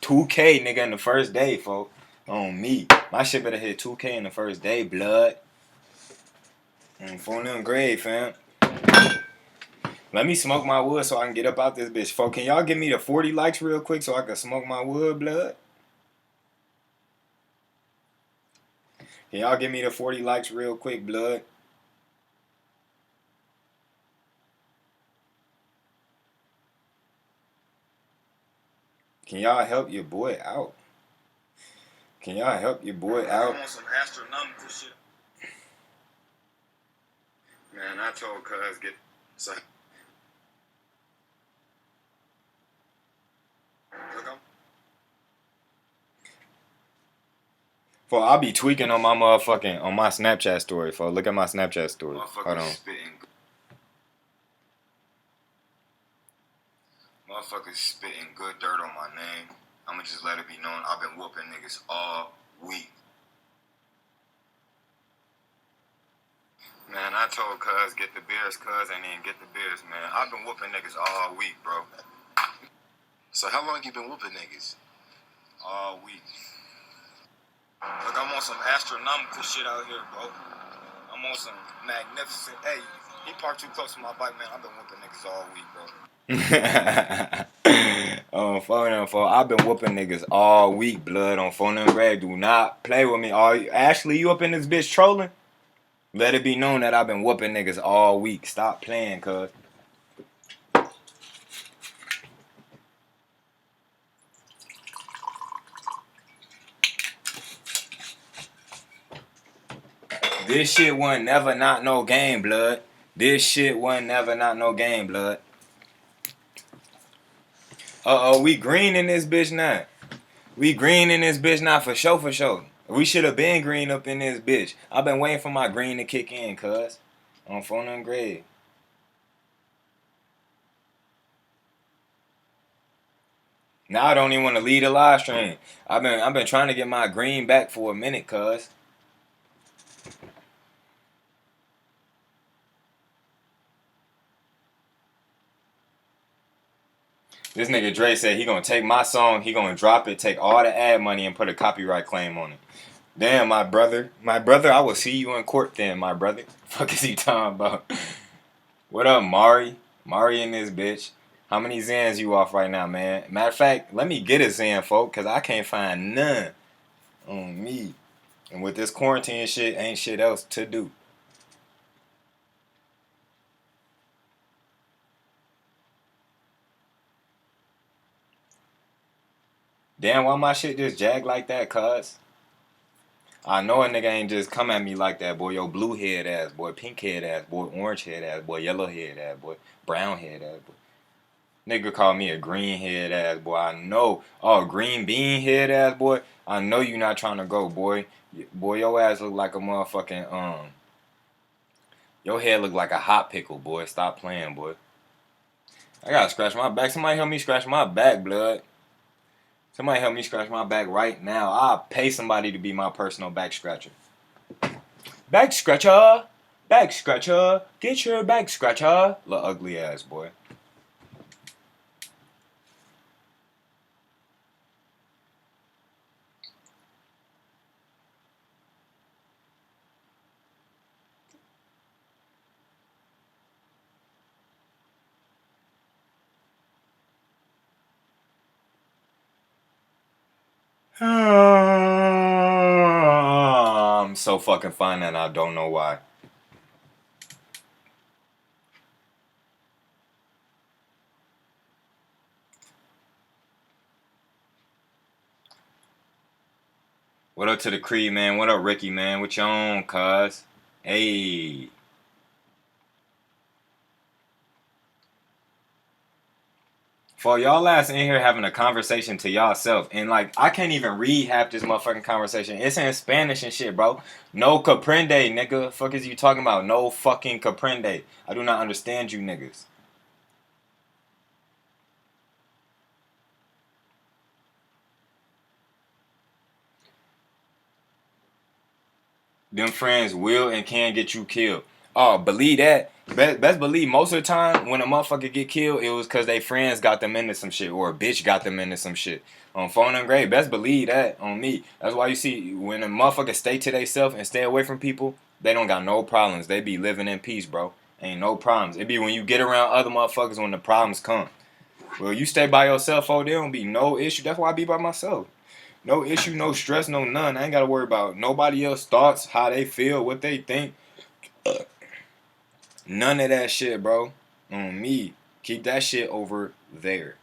2K, nigga, in the first day, folks. On me. My shit better hit 2K in the first day, blood. Phone them grave, fam. Let me smoke my wood so I can get up out this bitch, folks. Can y'all give me the 40 likes real quick so I can smoke my wood, blood? Can y'all give me the 40 likes real quick, blood? Can y'all help your boy out? Can y'all help your boy out? I want some astronomical shit. Man, I told cuz get... So, I'll be tweaking on my motherfucking... On my Snapchat story, Look at my Snapchat story. Hold on. Motherfuckers spitting good dirt on my name. I'ma just let it be known I've been whooping niggas all week. Man, I told cuz get the beers, cuz, and then get the beers, man. I've been whooping niggas all week, bro. So how long you been whooping niggas? All week. Look, I'm on some astronomical shit out here, bro. I'm on some magnificent... Hey, he parked too close to my bike, man. I've been whooping niggas all week, bro. On phone and phone, I've been whooping niggas all week, blood. On phone and red, do not play with me. Ashley, you up in this bitch trolling? Let it be known that I've been whooping niggas all week. Stop playing, cuz. This shit wasn't never not no game, blood. This shit wasn't never not no game, blood. We green in this bitch now. We green in this bitch now for sure, for sure. We should have been green up in this bitch. I've been waiting for my green to kick in, cuz. On phone and grade. Now I don't even want to lead a live stream. I've been trying to get my green back for a minute, cuz. This nigga Dre said he gonna take my song, he gonna drop it, take all the ad money, and put a copyright claim on it. Damn, my brother. My brother, I will see you in court then, my brother. Fuck is he talking about? What up, Mari? Mari in this bitch. How many Zans you off right now, man? Matter of fact, let me get a Zan, folk, because I can't find none on me. And with this quarantine shit, ain't shit else to do. Damn, why my shit just jag like that, cuz? I know a nigga ain't just come at me like that, boy. Yo, blue head ass, boy. Pink head ass, boy. Orange head ass, boy. Yellow head ass, boy. Brown head ass, boy. Nigga call me a green head ass, boy. I know. Oh, green bean head ass, boy. I know you not trying to go, boy. Boy, your ass look like a motherfucking, Your head look like a hot pickle, boy. Stop playing, boy. I gotta scratch my back. Somebody help me scratch my back, blood. Somebody help me scratch my back right now. I'll pay somebody to be my personal back scratcher. Back scratcher! Back scratcher! Get your back scratcher! Little ugly ass, boy. I'm so fucking fine and I don't know why. What up to the Creed, man? What up, Ricky, man? What you on, cuz? Hey. For y'all ass in here having a conversation to y'all self. And, like, I can't even read half this motherfucking conversation. It's in Spanish and shit, bro. No comprende, nigga. Fuck is you talking about? No fucking comprende. I do not understand you niggas. them friends will and can get you killed. Oh, believe that. Best believe most of the time when a motherfucker get killed, it was because they friends got them into some shit or a bitch got them into some shit. On phone and grave, best believe that on me. That's why you see when a motherfucker stay to themselves and stay away from people, they don't got no problems. They be living in peace, bro. Ain't no problems. It be when you get around other motherfuckers when the problems come. Well, you stay by yourself, oh, there don't be no issue. That's why I be by myself. No issue, no stress, no none. I ain't gotta worry about nobody else's thoughts, how they feel, what they think. None of that shit, bro. On me. Keep that shit over there.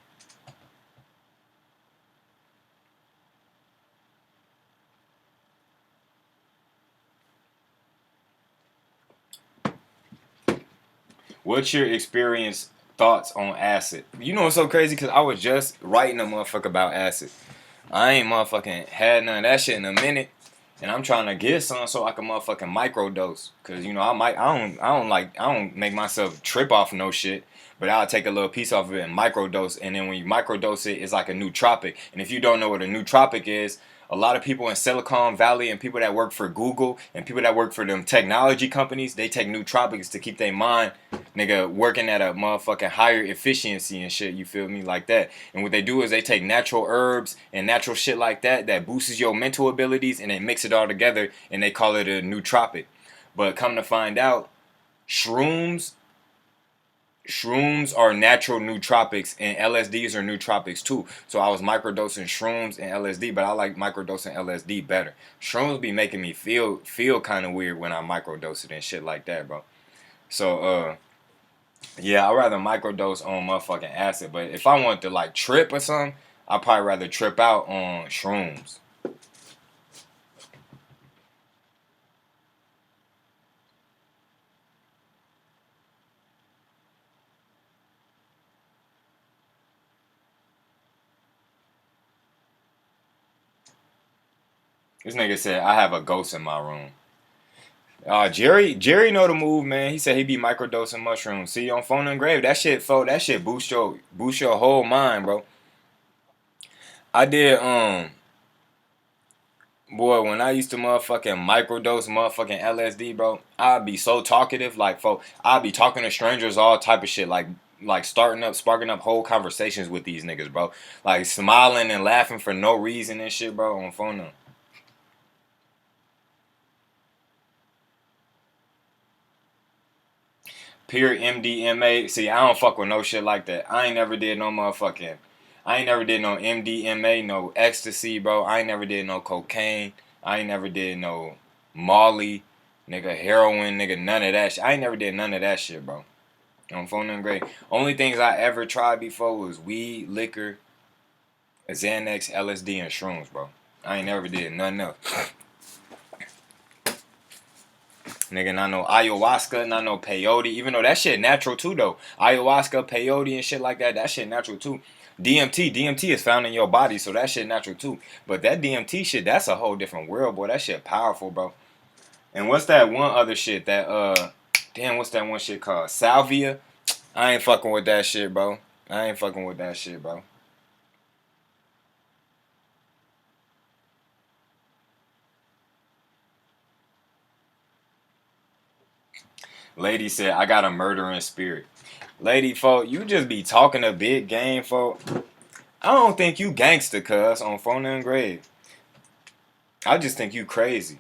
What's your experience thoughts on acid? You know what's so crazy? Because I was just writing a motherfucker about acid. I ain't motherfucking had none of that shit in a minute. And I'm trying to get some so I can motherfucking microdose. Cause you know I don't make myself trip off no shit. But I'll take a little piece off of it and microdose. And then when you microdose it, it's like a nootropic. And if you don't know what a nootropic is, a lot of people in Silicon Valley and people that work for Google and people that work for them technology companies, they take nootropics to keep their mind, nigga, working at a motherfucking higher efficiency and shit, you feel me, like that. And what they do is they take natural herbs and natural shit like that that boosts your mental abilities and they mix it all together and they call it a nootropic. But come to find out, shrooms are natural nootropics and LSDs are nootropics too. So I was microdosing shrooms and LSD, but I like microdosing LSD better. Shrooms be making me feel kind of weird when I microdose it and shit like that, bro. So yeah, I'd rather microdose on motherfucking acid, but if I want to like trip or something, I'd probably rather trip out on shrooms. This nigga said I have a ghost in my room. Jerry know the move, man. He said he be microdosing mushrooms. See, on Phone and Grave, that shit boost your whole mind, bro. I did boy, when I used to motherfucking microdose motherfucking LSD, bro, I'd be so talkative, like I'd be talking to strangers, all type of shit, like sparking up whole conversations with these niggas, bro. Like smiling and laughing for no reason and shit, bro, on phone them. Pure MDMA. See, I don't fuck with no shit like that. I ain't never did no motherfucking. I ain't never did no MDMA, no ecstasy, bro. I ain't never did no cocaine. I ain't never did no Molly, nigga, heroin, nigga, none of that shit. I ain't never did none of that shit, bro. On phone and great. Only things I ever tried before was weed, liquor, Xanax, LSD, and shrooms, bro. I ain't never did nothing else. Nigga, not no ayahuasca, not no peyote. Even though that shit natural too, though. Ayahuasca, peyote, and shit like that, that shit natural too. DMT is found in your body, so that shit natural too. But that DMT shit, that's a whole different world, boy. That shit powerful, bro. And what's that one other shit that, damn, what's that one shit called? Salvia? I ain't fucking with that shit, bro. I ain't fucking with that shit, bro. Lady said, I got a murdering spirit. Lady, folk, you just be talking a big game, folk. I don't think you gangster, cuz, on phone and grave. I just think you crazy.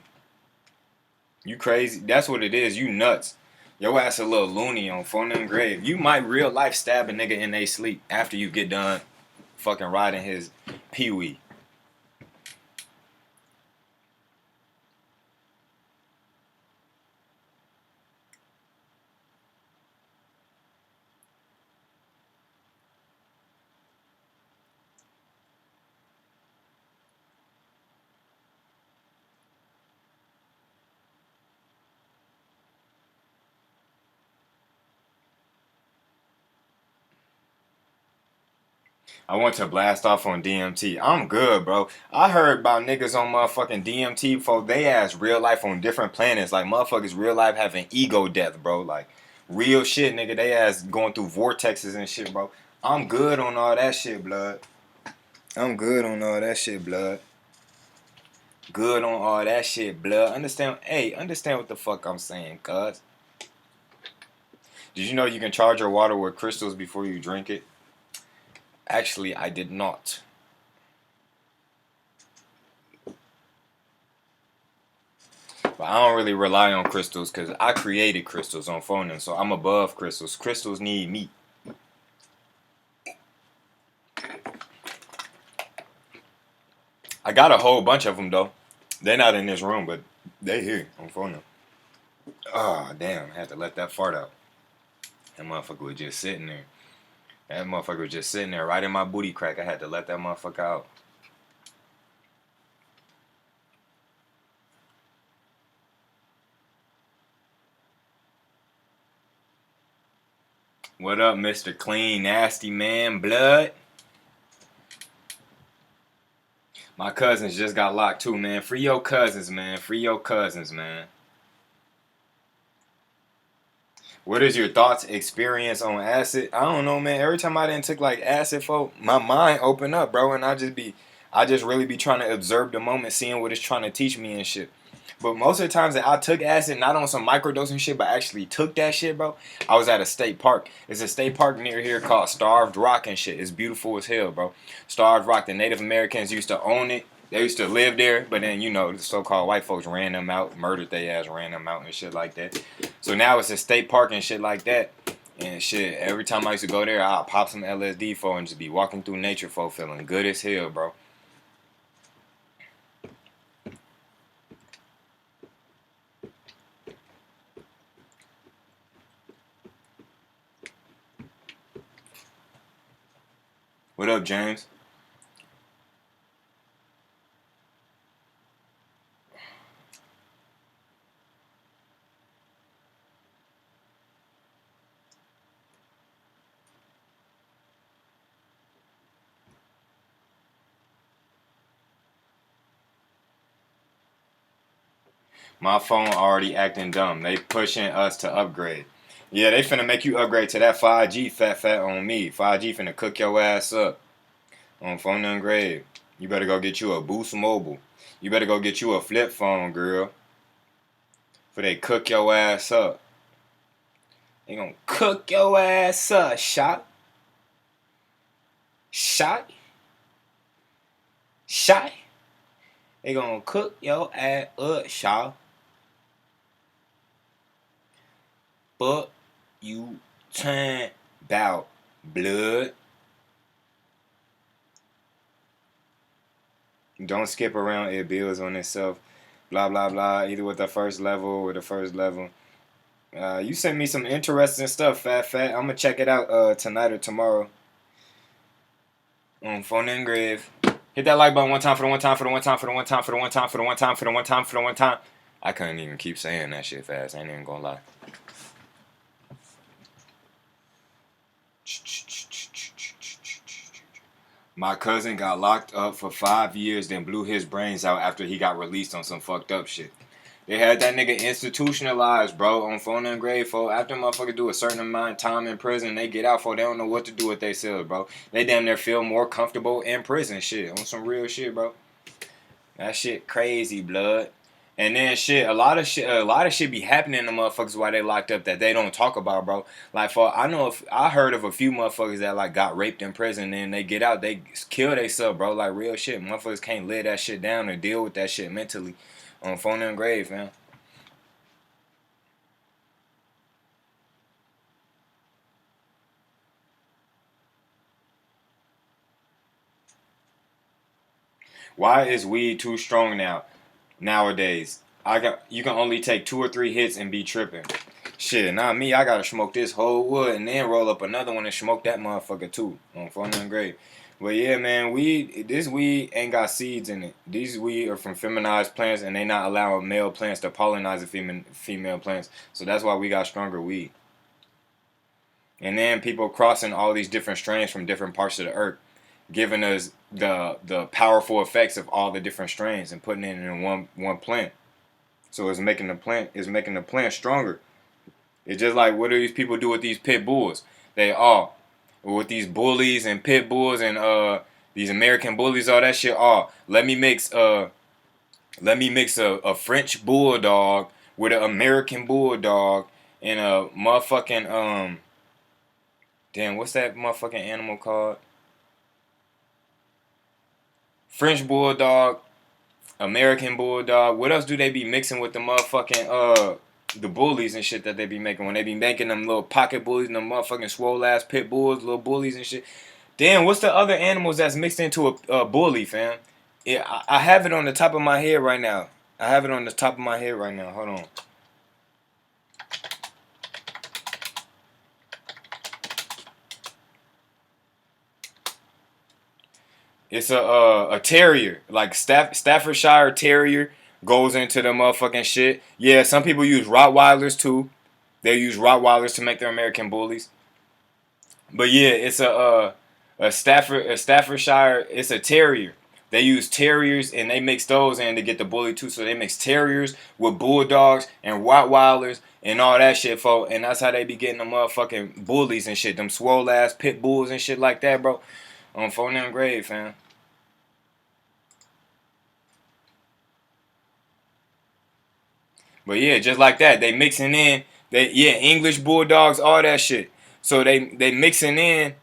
You crazy. That's what it is. You nuts. Your ass a little loony on phone and grave. You might real life stab a nigga in they sleep after you get done fucking riding his pee-wee. I want to blast off on DMT. I'm good, bro. I heard about niggas on motherfucking DMT before they ass real life on different planets. Like motherfuckers real life having ego death, bro. Like real shit, nigga. They ass going through vortexes and shit, bro. I'm good on all that shit, blood. I'm good on all that shit, blood. Good on all that shit, blood. Understand what the fuck I'm saying, cuz. Did you know you can charge your water with crystals before you drink it? Actually, I did not. But I don't really rely on crystals because I created crystals on phone, so I'm above crystals. Crystals need me. I got a whole bunch of them though. They're not in this room, but they here on phone. Ah, damn! I had to let that fart out. That motherfucker was just sitting there. That motherfucker was just sitting there right in my booty crack. I had to let that motherfucker out. What up, Mr. Clean Nasty Man Blood? My cousins just got locked too, man. Free your cousins, man. Free your cousins, man. What is your thoughts, experience on acid? I don't know, man. Every time I didn't took like acid, folk, my mind opened up, bro, and I just really be trying to observe the moment, seeing what it's trying to teach me and shit. But most of the times that I took acid, not on some microdosing shit, but actually took that shit, bro, I was at a state park. It's a state park near here called Starved Rock and shit. It's beautiful as hell, bro. Starved Rock, the Native Americans used to own it. They used to live there, but then, you know, the so-called white folks ran them out, murdered their ass, ran them out and shit like that. So now it's a state park and shit like that. And shit, every time I used to go there, I'd pop some LSD for and just be walking through nature for feeling good as hell, bro. What up, James? My phone already acting dumb. They pushing us to upgrade. Yeah, they finna make you upgrade to that 5G fat on me. 5G finna cook your ass up. On phone and grave. You better go get you a Boost Mobile. You better go get you a flip phone, girl. For they cook your ass up. They gonna cook your ass up, shot. Shot. Shot. They gonna cook your ass up, shot. But you turn about blood. Don't skip around. It builds on itself. Blah blah blah. Either with the first level or the first level. You sent me some interesting stuff, fat. I'm gonna check it out tonight or tomorrow. On phone and grave. Hit that like button one time for the one time for the one time for the one time for the one time for the one time for the one time for the one time. I couldn't even keep saying that shit fast. I ain't even gonna lie. My cousin got locked up for 5 years, then blew his brains out after he got released on some fucked up shit. They had that nigga institutionalized, bro, on phone and grave, fo. After motherfucker do a certain amount of time in prison, they get out, fo. They don't know what to do with themselves, bro. They damn near feel more comfortable in prison, shit. On some real shit, bro. That shit crazy, blood. And then shit, a lot of shit be happening to motherfuckers while they locked up that they don't talk about, bro. Like, I heard of a few motherfuckers that like got raped in prison and they get out, they kill themselves, bro. Like real shit. Motherfuckers can't lay that shit down and deal with that shit mentally. On phone and grave, man. Why is weed too strong nowadays? You can only take 2 or 3 hits and be tripping. Shit, not me. I gotta smoke this whole wood and then roll up another one and smoke that motherfucker too. On phone and grave. But yeah, man, this weed ain't got seeds in it. These weed are from feminized plants, and they not allowing male plants to pollinize the female plants. So that's why we got stronger weed. And then people crossing all these different strains from different parts of the earth, giving us the powerful effects of all the different strains and putting it in one plant. So it's making the plant stronger. It's just like, what do these people do with these pit bulls? They all with these bullies and pit bulls and these American bullies, all that shit. Let me mix Let me mix a French bulldog with an American bulldog and a motherfucking damn, what's that motherfucking animal called? French bulldog, American bulldog. What else do they be mixing with the motherfucking the bullies and shit that they be making when they be making them little pocket bullies and them motherfucking swole ass pit bulls, little bullies and shit. Damn, what's the other animals that's mixed into a bully, fam? Yeah, I have it on the top of my head right now. I have it on the top of my head right now. Hold on. It's a terrier, like Staffordshire Terrier goes into the motherfucking shit. Yeah, some people use Rottweilers too. They use Rottweilers to make their American bullies. But yeah, it's a Staffordshire. It's a terrier. They use terriers and they mix those in to get the bully too. So they mix terriers with bulldogs and Rottweilers and all that shit, folks. And that's how they be getting the motherfucking bullies and shit. Them swole ass pit bulls and shit like that, bro. On phone down grade, fam. But yeah, just like that, they mixing in. English bulldogs, all that shit. So they mixing in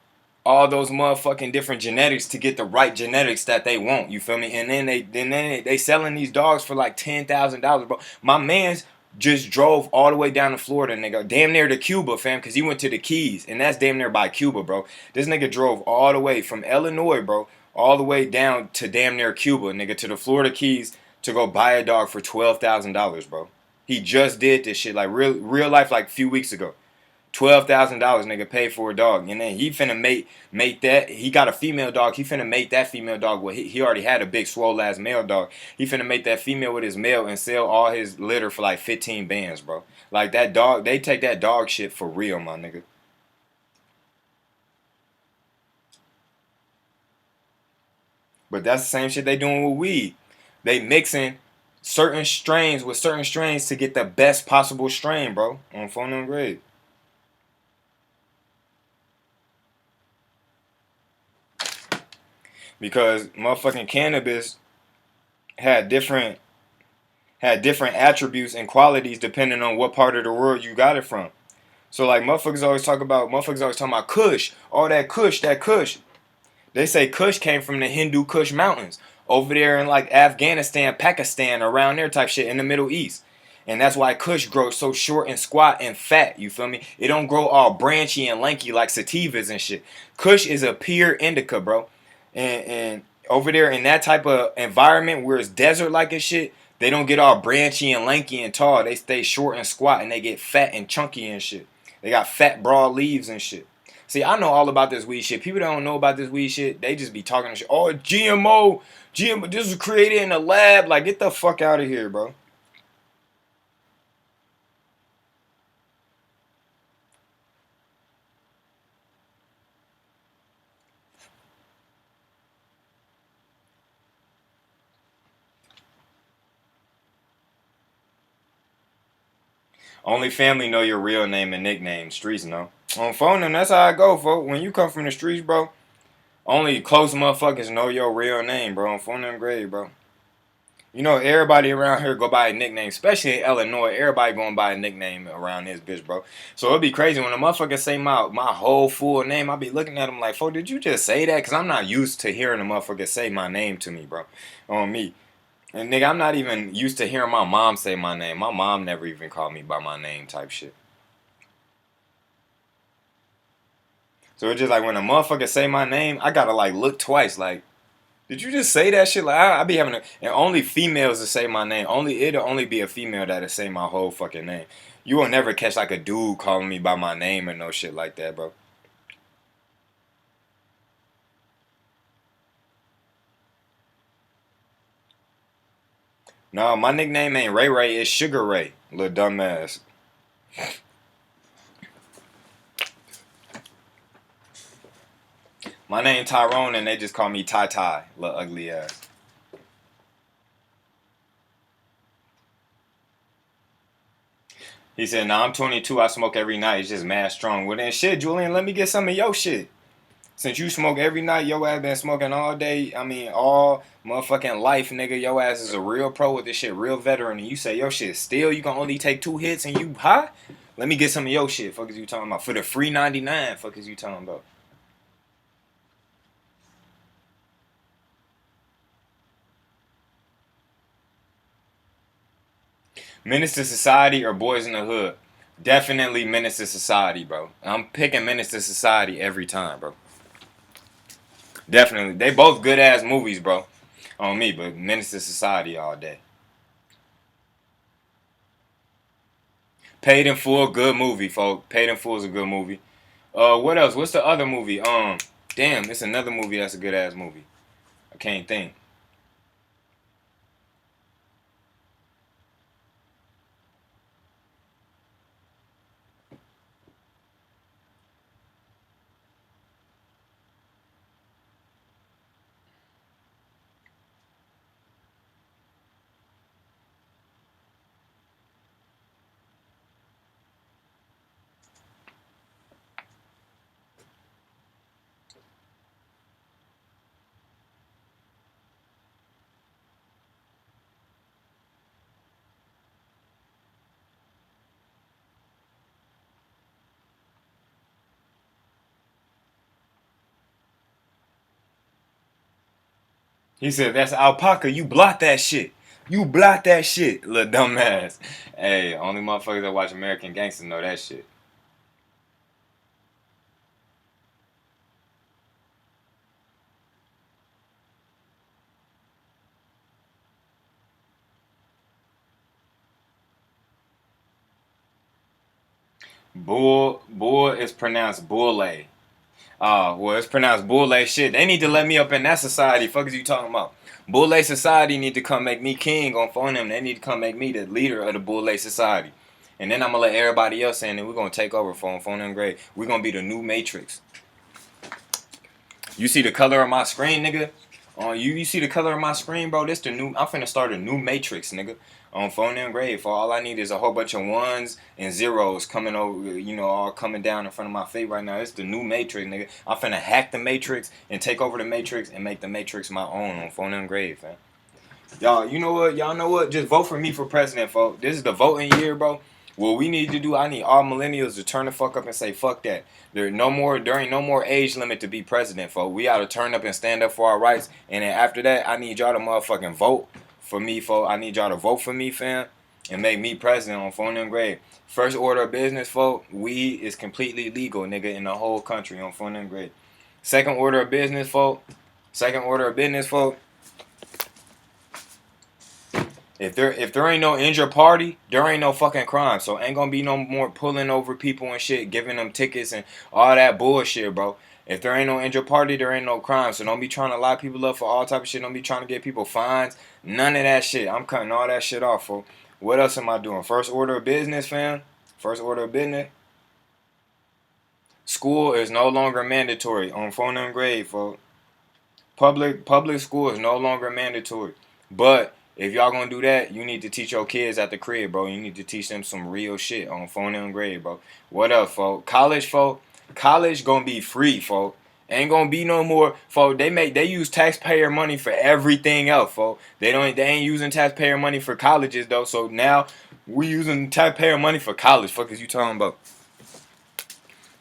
all those motherfucking different genetics to get the right genetics that they want. You feel me? And then they selling these dogs for like $10,000, bro. My man's just drove all the way down to Florida, nigga, damn near to Cuba, fam, because he went to the Keys, and that's damn near by Cuba, bro. This nigga drove all the way from Illinois, bro, all the way down to damn near Cuba, nigga, to the Florida Keys to go buy a dog for $12,000, bro. He just did this shit like real life like a few weeks ago. $12,000 nigga paid for a dog, and then he finna mate that. He got a female dog. He finna mate that female dog. Well, he already had a big swole ass male dog. He finna mate that female with his male and sell all his litter for like 15 bands, bro. Like that dog, they take that dog shit for real, my nigga. But that's the same shit they doing with weed. They mixing certain strains with certain strains to get the best possible strain, bro. On phone and grade. Because motherfucking cannabis had different attributes and qualities depending on what part of the world you got it from. So like motherfuckers always talking about Kush, all that Kush. They say Kush came from the Hindu Kush mountains over there in like Afghanistan, Pakistan, around there type shit in the Middle East. And that's why Kush grows so short and squat and fat, you feel me? It don't grow all branchy and lanky like sativas and shit. Kush is a pure indica, bro. And over there in that type of environment where it's desert like and shit, they don't get all branchy and lanky and tall. They stay short and squat and they get fat and chunky and shit. They got fat broad leaves and shit. See, I know all about this weed shit. People that don't know about this weed shit, they just be talking shit. Oh, GMO, this was created in a lab. Like, get the fuck out of here, bro. Only family know your real name and nickname. Streets know. On phone them, that's how I go, folks. When you come from the streets, bro, only close motherfuckers know your real name, bro. On phone them grade, bro. You know, everybody around here go by a nickname, especially in Illinois. Everybody going by a nickname around this bitch, bro. So it'd be crazy when a motherfucker say my whole full name. I be looking at him like, "Fo, did you just say that?" Because I'm not used to hearing a motherfucker say my name to me, bro. On me. And nigga, I'm not even used to hearing my mom say my name. My mom never even called me by my name type shit. So it's just like when a motherfucker say my name, I gotta like look twice. Like, did you just say that shit? Like, I be having and only females to say my name. It'll only be a female that'll say my whole fucking name. You will never catch like a dude calling me by my name or no shit like that, bro. No, my nickname ain't Ray Ray. It's Sugar Ray, little dumbass. My name Tyrone and they just call me Ty Ty, little ugly ass. He said, "Nah, I'm 22. I smoke every night. It's just mad strong." Well then, shit, Julian, let me get some of your shit. Since you smoke every night, your ass been smoking all day. I mean, all motherfucking life, nigga. Your ass is a real pro with this shit, real veteran. And you say your shit still, you can only take 2 hits and you high? Let me get some of your shit. Fuck is you talking about? For the free 99, fuck is you talking about? Menace to Society or Boys in the Hood? Definitely Menace to Society, bro. I'm picking Menace to Society every time, bro. Definitely. They both good ass movies, bro. On me, but Menace to Society all day. Paid in Full, good movie, folks. Paid in Full is a good movie. What else? What's the other movie? Damn, it's another movie that's a good ass movie. I can't think. He said, that's alpaca. You block that shit. You block that shit, little dumbass. Hey, only motherfuckers that watch American Gangster know that shit. Bull is pronounced bulle. Well, it's pronounced bulle shit. They need to let me up in that society. Fuck is you talking about? Bulle society need to come make me king on phone them. They need to come make me the leader of the bulle society. And then I'm gonna let everybody else in and we're gonna take over phone them great. We're gonna be the new Matrix. You see the color of my screen, nigga? You see the color of my screen, bro? This the new. I'm finna start a new Matrix, nigga. On phone and grade. For all I need is a whole bunch of ones and zeros coming over, all coming down in front of my face right now. It's the new Matrix, nigga. I'm finna hack the Matrix and take over the Matrix and make the Matrix my own on phone and grade, fam. Y'all, you know what? Y'all know what? Just vote for me for president, folks. This is the voting year, bro. What we need to do, I need all millennials to turn the fuck up and say, fuck that. There ain't no more age limit to be president, folks. We ought to turn up and stand up for our rights. And then after that, I need y'all to motherfucking vote for me, folks. I need y'all to vote for me, fam, and make me president on phone and grade. First order of business, folks, weed is completely legal, nigga, in the whole country on phone and grade. Second order of business, folks. If there ain't no injured party, there ain't no fucking crime. So ain't gonna be no more pulling over people and shit, giving them tickets and all that bullshit, bro. If there ain't no injured party, there ain't no crime. So don't be trying to lock people up for all type of shit. Don't be trying to get people fines. None of that shit. I'm cutting all that shit off, folks. What else am I doing? First order of business, fam. First order of business. School is no longer mandatory on phone and grade, folks. Public school is no longer mandatory. But if y'all gonna do that, you need to teach your kids at the crib, bro. You need to teach them some real shit on phone and grade, bro. What up, folks? College gonna be free, folks. Ain't gonna be no more, folks. They use taxpayer money for everything else, folks. They ain't using taxpayer money for colleges though. So now we using taxpayer money for college. Fuck is you talking about?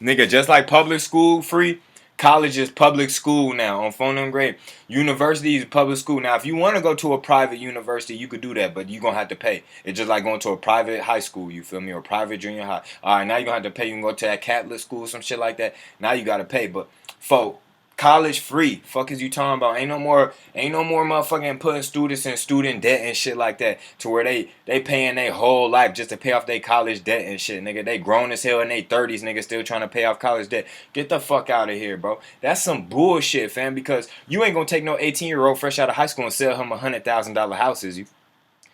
Nigga, just like public school free, college is public school now on phone and grade. University is public school. Now, if you want to go to a private university, you could do that, but you're going to have to pay. It's just like going to a private high school, you feel me, or a private junior high. All right, now you're going to have to pay. You can go to that Catholic school, some shit like that. Now you got to pay, but folk, college free. Fuck is you talking about? Ain't no more motherfucking putting students in student debt and shit like that to where they paying their whole life just to pay off their college debt and shit, nigga. They grown as hell in their 30s, nigga, still trying to pay off college debt. Get the fuck out of here, bro. That's some bullshit, fam, because you ain't gonna take no 18-year-old fresh out of high school and sell him $100,000 house, is you?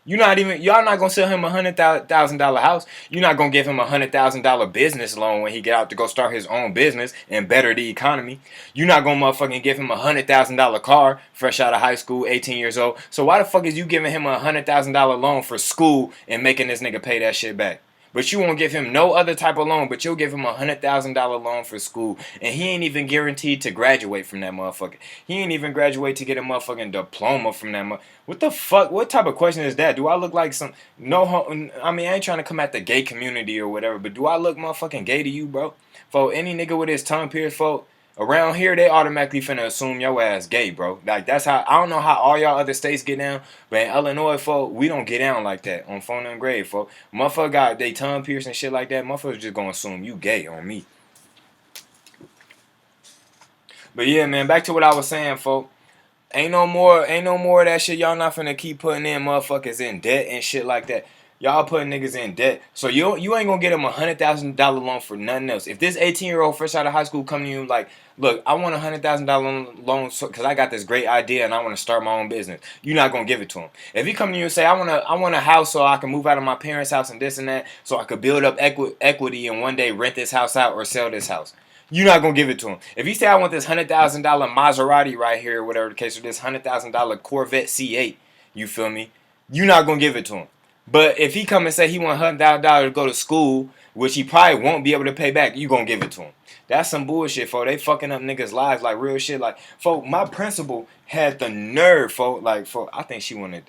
Y'all not gonna sell him $100,000 house. You're not gonna give him $100,000 business loan when he get out to go start his own business and better the economy. You're not gonna motherfucking give him $100,000 car fresh out of high school, 18 years old. So why the fuck is you giving him $100,000 loan for school and making this nigga pay that shit back? But you won't give him no other type of loan, but you'll give him $100,000 loan for school. And he ain't even guaranteed to graduate from that motherfucker. He ain't even graduate to get a motherfucking diploma from that motherfucker. What the fuck? What type of question is that? Do I look like some... I mean, I ain't trying to come at the gay community or whatever, but do I look motherfucking gay to you, bro? For any nigga with his tongue pierced, folk, around here, they automatically finna assume your ass gay, bro. Like, that's how... I don't know how all y'all other states get down, but in Illinois, folk, we don't get down like that on phone and grave, folk. Motherfucker got they tongue pierced and shit like that. Motherfuckers just gonna assume you gay on me. But yeah, man, back to what I was saying, folk. Ain't no more of that shit. Y'all not finna keep putting in motherfuckers in debt and shit like that. Y'all putting niggas in debt. So you ain't gonna get him $100,000 loan for nothing else. If this 18-year-old fresh out of high school come to you like, look, I want $100,000 loan because I got this great idea and I want to start my own business. You're not gonna give it to him. If he come to you and say, I want a house so I can move out of my parents' house and this and that, so I could build up equity and one day rent this house out or sell this house. You're not gonna give it to him. If he say I want this $100,000 Maserati right here, or whatever the case, or this $100,000 Corvette C8, you feel me? You're not gonna give it to him. But if he come and say he want $100,000 to go to school, which he probably won't be able to pay back, you gonna give it to him. That's some bullshit, folks. They fucking up niggas' lives like real shit. Like, folks, my principal had the nerve, folks. Like, folks, I think she wanted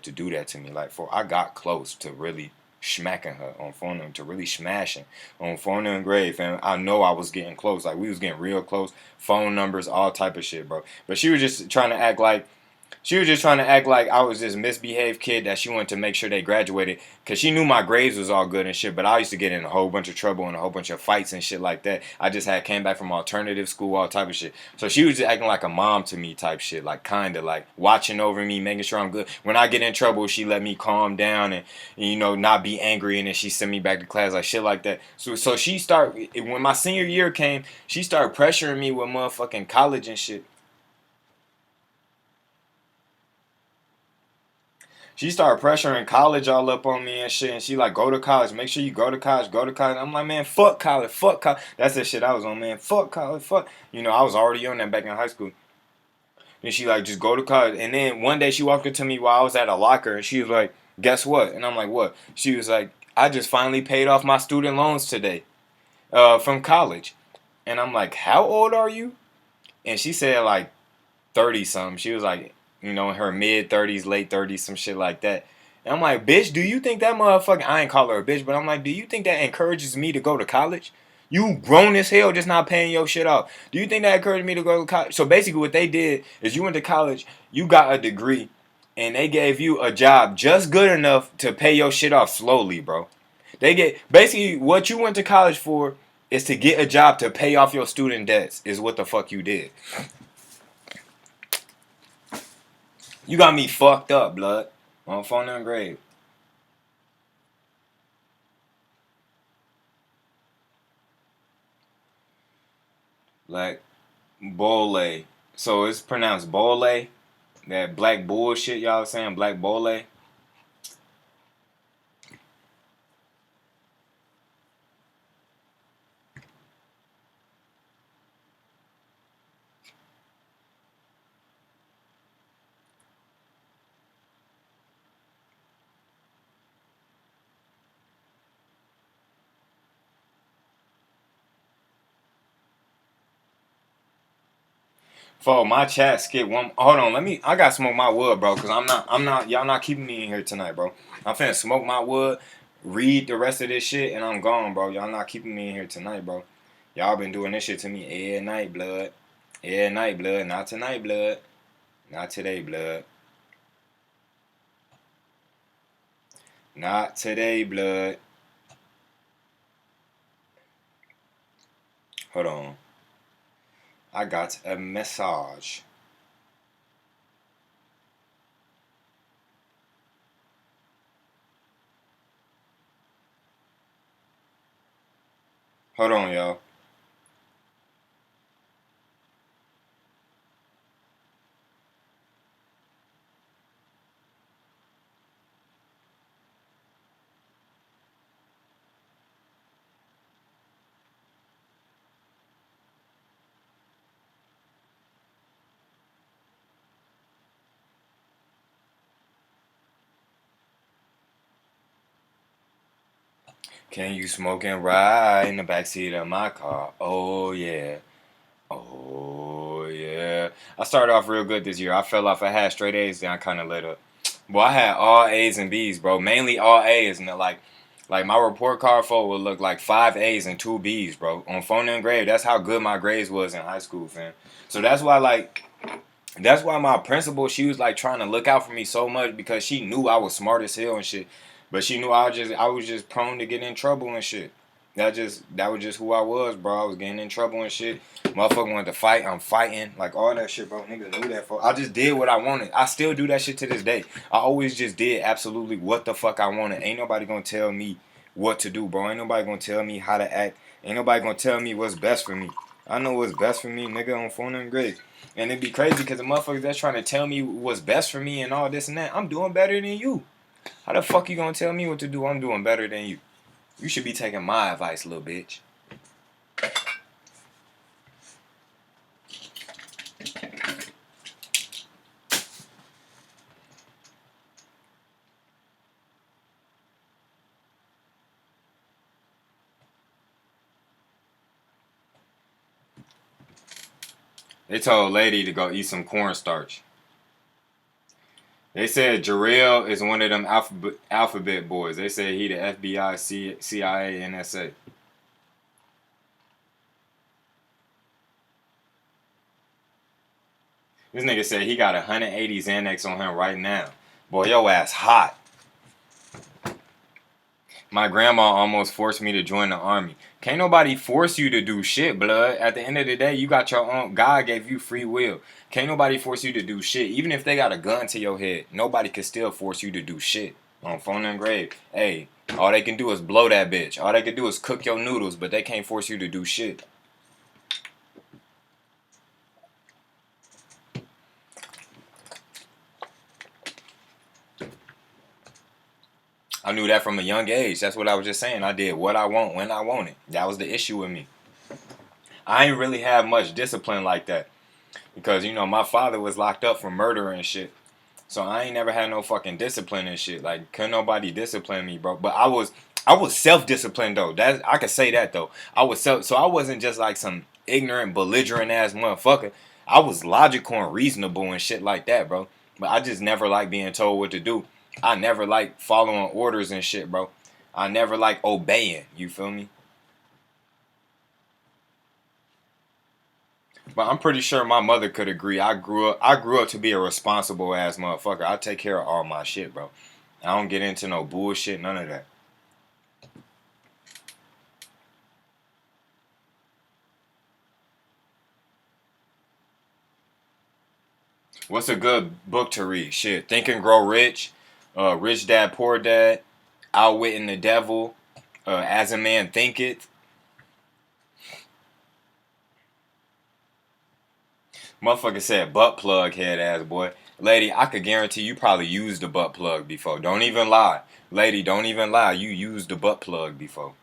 to do that to me. Like, folks, I got close to really smacking her on phone and to really smashing on phone and grave, and I know I was getting close. Like, we was getting real close. Phone numbers, all type of shit, bro. But she was just trying to act like I was this misbehaved kid that she wanted to make sure they graduated because she knew my grades was all good and shit, but I used to get in a whole bunch of trouble and a whole bunch of fights and shit like that. I just came back from alternative school, all type of shit. So she was just acting like a mom to me type shit, like kind of like watching over me, making sure I'm good. When I get in trouble, she let me calm down and you know, not be angry, and then she sent me back to class, like shit like that. So she when my senior year came, she started pressuring me with motherfucking college and shit. She started pressuring college all up on me and shit. And she like, go to college. Make sure you go to college. Go to college. I'm like, man, fuck college. Fuck college. That's the shit I was on, man. Fuck college. Fuck. You know, I was already on that back in high school. And she like, just go to college. And then one day she walked up to me while I was at a locker. And she was like, guess what? And I'm like, what? She was like, I just finally paid off my student loans today from college. And I'm like, how old are you? And she said like 30 something. She was like, you know, in her mid 30s, late 30s, some shit like that. And I'm like, bitch, do you think that motherfucker, I ain't call her a bitch, but I'm like, do you think that encourages me to go to college? You grown as hell just not paying your shit off. Do you think that encouraged me to go to college? So basically what they did is you went to college, you got a degree, and they gave you a job just good enough to pay your shit off slowly, bro. Basically what you went to college for is to get a job to pay off your student debts is what the fuck you did. You got me fucked up, blood. On phone and grave. Like, Bole. So it's pronounced Bole. That black bullshit y'all saying, black Bole. For my chat skip one. Hold on, I gotta smoke my wood, bro, cause y'all not keeping me in here tonight, bro. I'm finna smoke my wood, read the rest of this shit, and I'm gone, bro. Y'all not keeping me in here tonight, bro. Y'all been doing this shit to me every night, blood. Every night, blood. Not tonight, blood. Not today, blood. Not today, blood. Hold on. I got a message. Hold on, y'all. Can you smoke and ride in the backseat of my car? Oh yeah. Oh yeah. I started off real good this year. I fell off. I had straight A's, then I kind of lit up. Well, I had all A's and B's, bro. Mainly all A's, and like my report card photo would look like 5 A's and 2 B's, bro. On phone and grade, that's how good my grades was in high school, fam. So that's why my principal, she was like trying to look out for me so much because she knew I was smart as hell and shit. But she knew I was just prone to get in trouble and shit. That was just who I was, bro. I was getting in trouble and shit. Motherfucker wanted to fight, I'm fighting. Like all that shit, bro. Niggas knew that for. I just did what I wanted. I still do that shit to this day. I always just did absolutely what the fuck I wanted. Ain't nobody gonna tell me what to do, bro. Ain't nobody gonna tell me how to act. Ain't nobody gonna tell me what's best for me. I know what's best for me, nigga, on phone and grade. And it'd be crazy because the motherfuckers that's trying to tell me what's best for me and all this and that, I'm doing better than you. How the fuck you gonna tell me what to do? I'm doing better than you. You should be taking my advice, little bitch. They told a lady to go eat some cornstarch. They said Jarrell is one of them alphabet boys. They said he the FBI, CIA, NSA. This nigga said he got 180 Xanax on him right now. Boy, yo ass hot. My grandma almost forced me to join the army. Can't nobody force you to do shit, blood. At the end of the day, you got your own. God gave you free will. Can't nobody force you to do shit. Even if they got a gun to your head, nobody can still force you to do shit. On phone and grave. Hey, all they can do is blow that bitch. All they can do is cook your noodles, but they can't force you to do shit. I knew that from a young age. That's what I was just saying. I did what I want when I want it. That was the issue with me. I ain't really have much discipline like that. Because, you know, my father was locked up for murder and shit. So I ain't never had no fucking discipline and shit. Like, couldn't nobody discipline me, bro. But I was self-disciplined, though. That I could say that, though. So I wasn't just like some ignorant, belligerent-ass motherfucker. I was logical and reasonable and shit like that, bro. But I just never liked being told what to do. I never liked following orders and shit, bro. I never liked obeying. You feel me? But I'm pretty sure my mother could agree. I grew up to be a responsible ass motherfucker. I take care of all my shit, bro. I don't get into no bullshit, none of that. What's a good book to read? Shit, Think and Grow Rich, Rich Dad Poor Dad, Outwitting the Devil, As a Man Thinketh. Motherfucker said butt plug head ass boy. Lady, I could guarantee you probably used the butt plug before. Don't even lie. Lady, don't even lie. You used the butt plug before.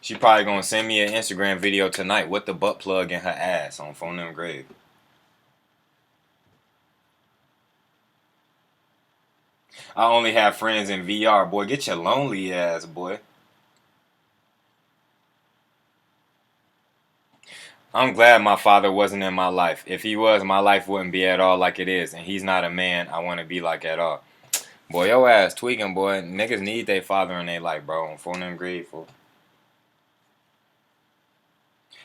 She probably gonna send me an Instagram video tonight with the butt plug in her ass on phone and grave. I only have friends in VR. Boy, get your lonely ass, boy. I'm glad my father wasn't in my life. If he was, my life wouldn't be at all like it is. And he's not a man I want to be like at all. Boy, your ass tweaking, boy. Niggas need their father in their life, bro. On phone and grateful.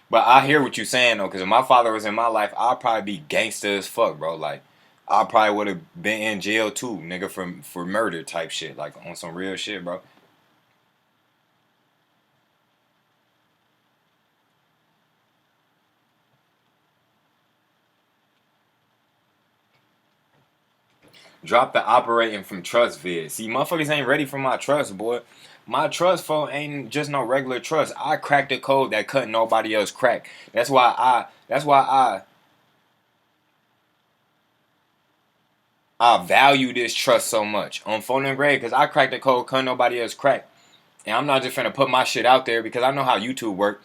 But I hear what you saying, though. Because if my father was in my life, I'd probably be gangster as fuck, bro. Like, I probably would have been in jail, too. Nigga, for murder type shit. Like, on some real shit, bro. Drop the operating from trust vid. See, motherfuckers ain't ready for my trust, boy. My trust phone ain't just no regular trust. I cracked the code that couldn't nobody else crack. That's why I value this trust so much on phone and grade because I cracked the code couldn't nobody else crack. And I'm not just finna put my shit out there because I know how YouTube work.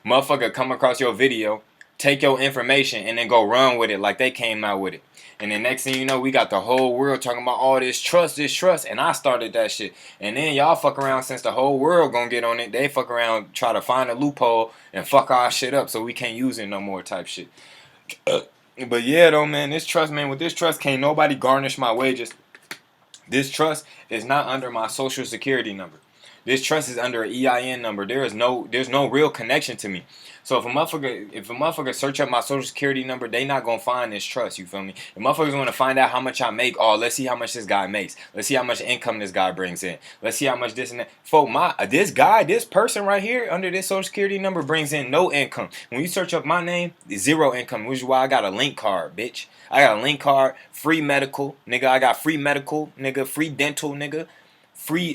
Motherfucker come across your video, take your information and then go run with it like they came out with it. And then next thing you know, we got the whole world talking about all this trust, and I started that shit. And then y'all fuck around since the whole world gonna get on it. They fuck around, try to find a loophole and fuck our shit up so we can't use it no more type shit. But yeah though, man, this trust, man, with this trust can't nobody garnish my wages. This trust is not under my social security number. This trust is under an EIN number. There's no real connection to me. So if a motherfucker search up my social security number, they not gonna find this trust. You feel me? If motherfuckers want to find out how much I make, oh, let's see how much this guy makes. Let's see how much income this guy brings in. Let's see how much this and that. This person right here under this social security number brings in no income. When you search up my name, zero income, which is why I got a link card, bitch. I got a link card, free medical, nigga. I got free medical, nigga, free dental, nigga. Free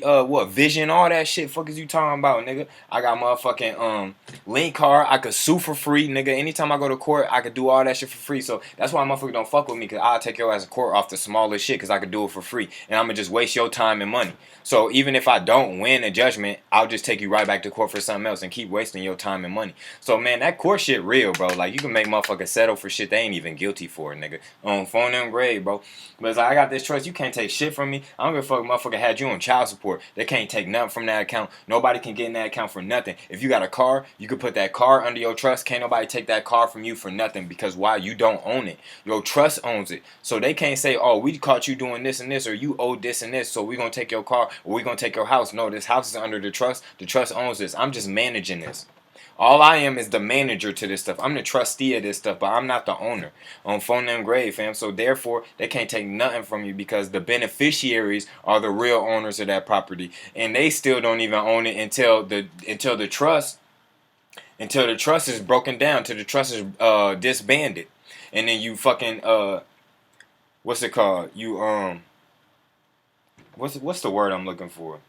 vision, all that shit. Fuck is you talking about, nigga? I got motherfucking link card. I could sue for free, nigga. Anytime I go to court, I could do all that shit for free. So that's why motherfuckers don't fuck with me, cause I'll take your ass to court off the smallest shit, cause I could do it for free, and I'm gonna just waste your time and money. So even if I don't win a judgment, I'll just take you right back to court for something else and keep wasting your time and money. So man, that court shit real, bro. Like you can make motherfuckers settle for shit they ain't even guilty for, nigga. On phone them grade, bro. But it's like, I got this trust. You can't take shit from me. I don't give a fuck. Motherfucker had you on child support. They can't take nothing from that account. Nobody can get in that account for nothing. If you got a car, you can put that car under your trust. Can't nobody take that car from you for nothing, because why? You don't own it. Your trust owns it. So they can't say, oh, we caught you doing this and this, or you owe this and this, so we're going to take your car, or we're going to take your house. No, this house is under the trust. The trust owns this. I'm just managing this. All I am is the manager to this stuff. I'm the trustee of this stuff, but I'm not the owner. On phone them grave, fam. So therefore, they can't take nothing from you, because the beneficiaries are the real owners of that property, and they still don't even own it until the trust is broken down, till the trust is disbanded, and then you fucking what's it called? You what's the word I'm looking for?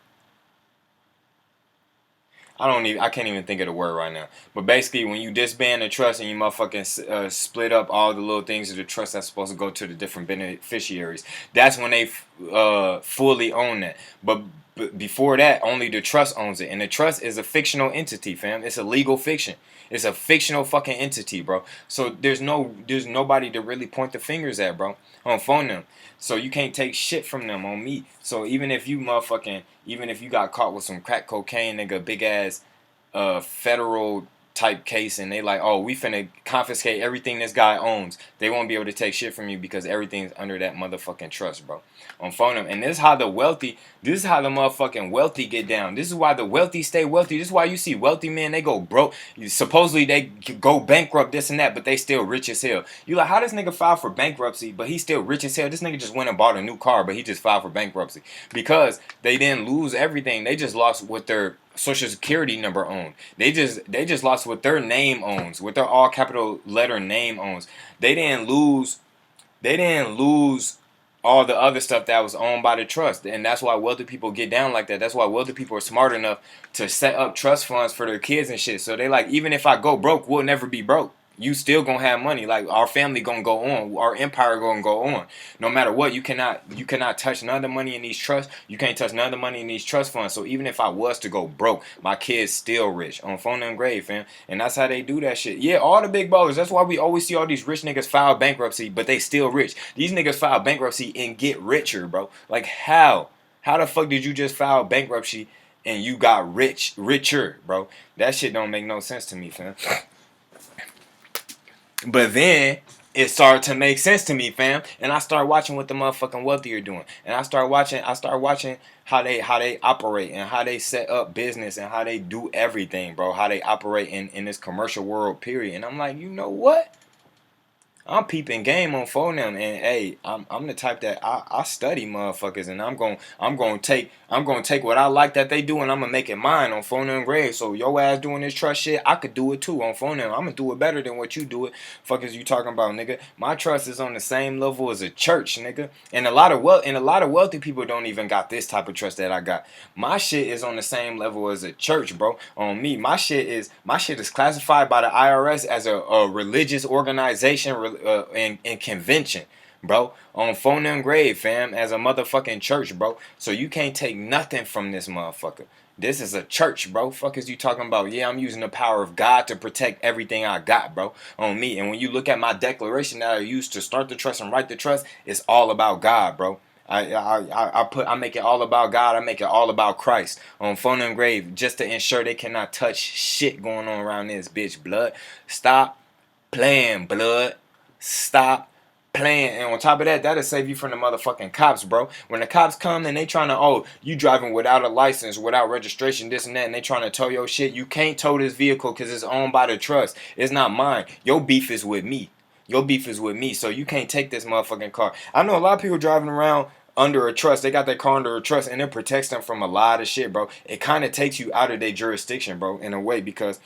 I can't even think of the word right now. But basically, when you disband the trust and you motherfucking split up all the little things of the trust that's supposed to go to the different beneficiaries, that's when they fully own that. But before that, only the trust owns it. And the trust is a fictional entity, fam. It's a legal fiction. It's a fictional fucking entity, bro. So there's nobody to really point the fingers at, bro. On phone them. So you can't take shit from them on me. So even if you got caught with some crack cocaine, nigga, big ass federal type case, and they like, oh, we finna confiscate everything this guy owns, they won't be able to take shit from you, because everything's under that motherfucking trust, bro. On phone them. And this is how the motherfucking wealthy get down. This is why the wealthy stay wealthy. This is why you see wealthy men, they go broke. Supposedly they go bankrupt, this and that, but they still rich as hell. You like, how this nigga filed for bankruptcy, but he still rich as hell? This nigga just went and bought a new car, but he just filed for bankruptcy. Because they didn't lose everything. They just lost what their social security number owned. They just lost what their name owns, what their all capital letter name owns. They didn't lose all the other stuff that was owned by the trust. And that's why wealthy people get down like that. That's why wealthy people are smart enough to set up trust funds for their kids and shit. So they like, even if I go broke, we'll never be broke. You still gonna have money. Like, our family gonna go on. Our empire gonna go on. No matter what, you cannot touch none of the money in these trusts. You can't touch none of the money in these trust funds. So even if I was to go broke, my kids still rich. On phone and grave, fam. And that's how they do that shit. Yeah, all the big ballers. That's why we always see all these rich niggas file bankruptcy, but they still rich. These niggas file bankruptcy and get richer, bro. Like, how? How the fuck did you just file bankruptcy and you got richer, bro? That shit don't make no sense to me, fam. But then it started to make sense to me, fam, and I started watching what the motherfucking wealthy are doing, and I started watching how they operate and how they set up business and how they do everything, bro. How they operate in this commercial world, period. And I'm like, you know what? I'm peeping game on phone them, and hey, I'm the type that I study motherfuckers, and I'm gonna take what I like that they do, and I'm gonna make it mine on phone them grade. So your ass doing this trust shit, I could do it too on phone them. I'm gonna do it better than what you do it. Fuck is you talking about, nigga? My trust is on the same level as a church, nigga. And a lot of wealthy people don't even got this type of trust that I got. My shit is on the same level as a church, bro. On me, my shit is classified by the IRS as a religious organization and convention, bro. On phone them grave, fam, as a motherfucking church, bro. So you can't take nothing from this motherfucker. This is a church, bro. Fuck is you talking about? Yeah, I'm using the power of God to protect everything I got, bro, on me. And when you look at my declaration that I used to start the trust and write the trust, it's all about God, bro. I make it all about God. I make it all about Christ on phone and grave, just to ensure they cannot touch shit going on around this bitch. Blood, stop playing, blood. Stop playing. And on top of that, that'll save you from the motherfucking cops, bro. When the cops come and they trying to, oh, you driving without a license, without registration, this and that, and they trying to tow your shit, you can't tow this vehicle because it's owned by the trust. It's not mine. Your beef is with me. Your beef is with me, so you can't take this motherfucking car. I know a lot of people driving around under a trust. They got their car under a trust, and it protects them from a lot of shit, bro. It kind of takes you out of their jurisdiction, bro, in a way, because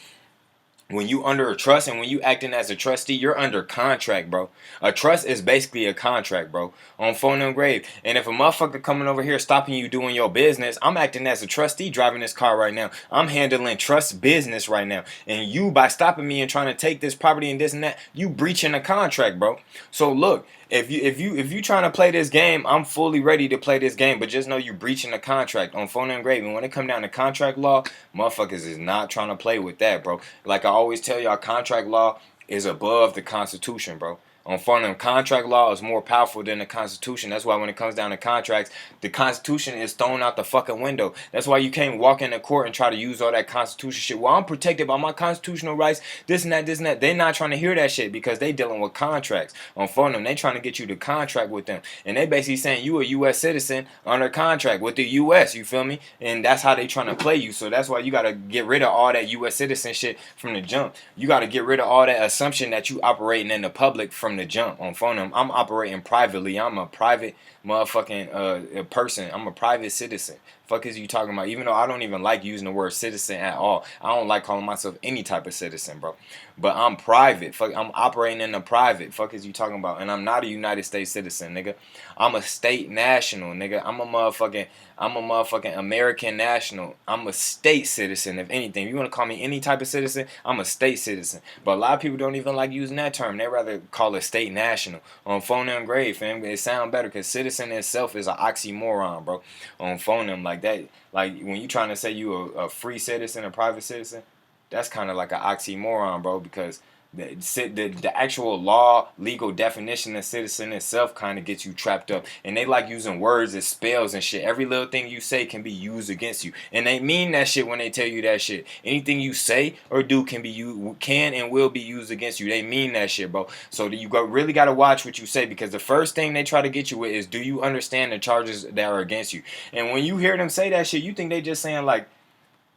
when you under a trust and when you acting as a trustee, you're under contract, bro. A trust is basically a contract, bro, on phone and grave. And if a motherfucker coming over here stopping you doing your business, I'm acting as a trustee driving this car right now. I'm handling trust business right now. And you, by stopping me and trying to take this property and this and that, you breaching a contract, bro. So look, if you trying to play this game, I'm fully ready to play this game, but just know you breaching the contract on phone and grave. And when it come down to contract law, motherfuckers is not trying to play with that, bro. Like I always tell y'all, contract law is above the Constitution, bro. On phone and contract law is more powerful than the Constitution. That's why when it comes down to contracts, the Constitution is thrown out the fucking window. That's why you can't walk into court and try to use all that Constitution shit. Well, I'm protected by my constitutional rights, this and that, this and that. They're not trying to hear that shit because they dealing with contracts. On phone them, they trying to get you to contract with them. And they basically saying you a U.S. citizen under contract with the U.S., you feel me? And that's how they trying to play you. So that's why you got to get rid of all that U.S. citizen shit from the jump. You got to get rid of all that assumption that you operating in the public from the jump. On phone them, I'm operating privately. I'm a private motherfucking person. I'm a private citizen. Fuck is you talking about? Even though I don't even like using the word citizen at all. I don't like calling myself any type of citizen, bro. But I'm private. Fuck, I'm operating in the private. Fuck is you talking about? And I'm not a United States citizen, nigga. I'm a state national, nigga. I'm a motherfucking American national. I'm a state citizen, if anything. If you want to call me any type of citizen, I'm a state citizen. But a lot of people don't even like using that term. They rather call it state national. On phone and grave, fam. It sound better because citizen itself is an oxymoron, bro. On phone them, like that. Like when you trying to say you a free citizen, a private citizen, that's kind of like an oxymoron, bro, because the actual law, legal definition of citizen itself kind of gets you trapped up. And they like using words as spells and shit. Every little thing you say can be used against you. And they mean that shit when they tell you that shit. Anything you say or do can and will be used against you. They mean that shit, bro. So you really got to watch what you say, because the first thing they try to get you with is, do you understand the charges that are against you? And when you hear them say that shit, you think they just saying like,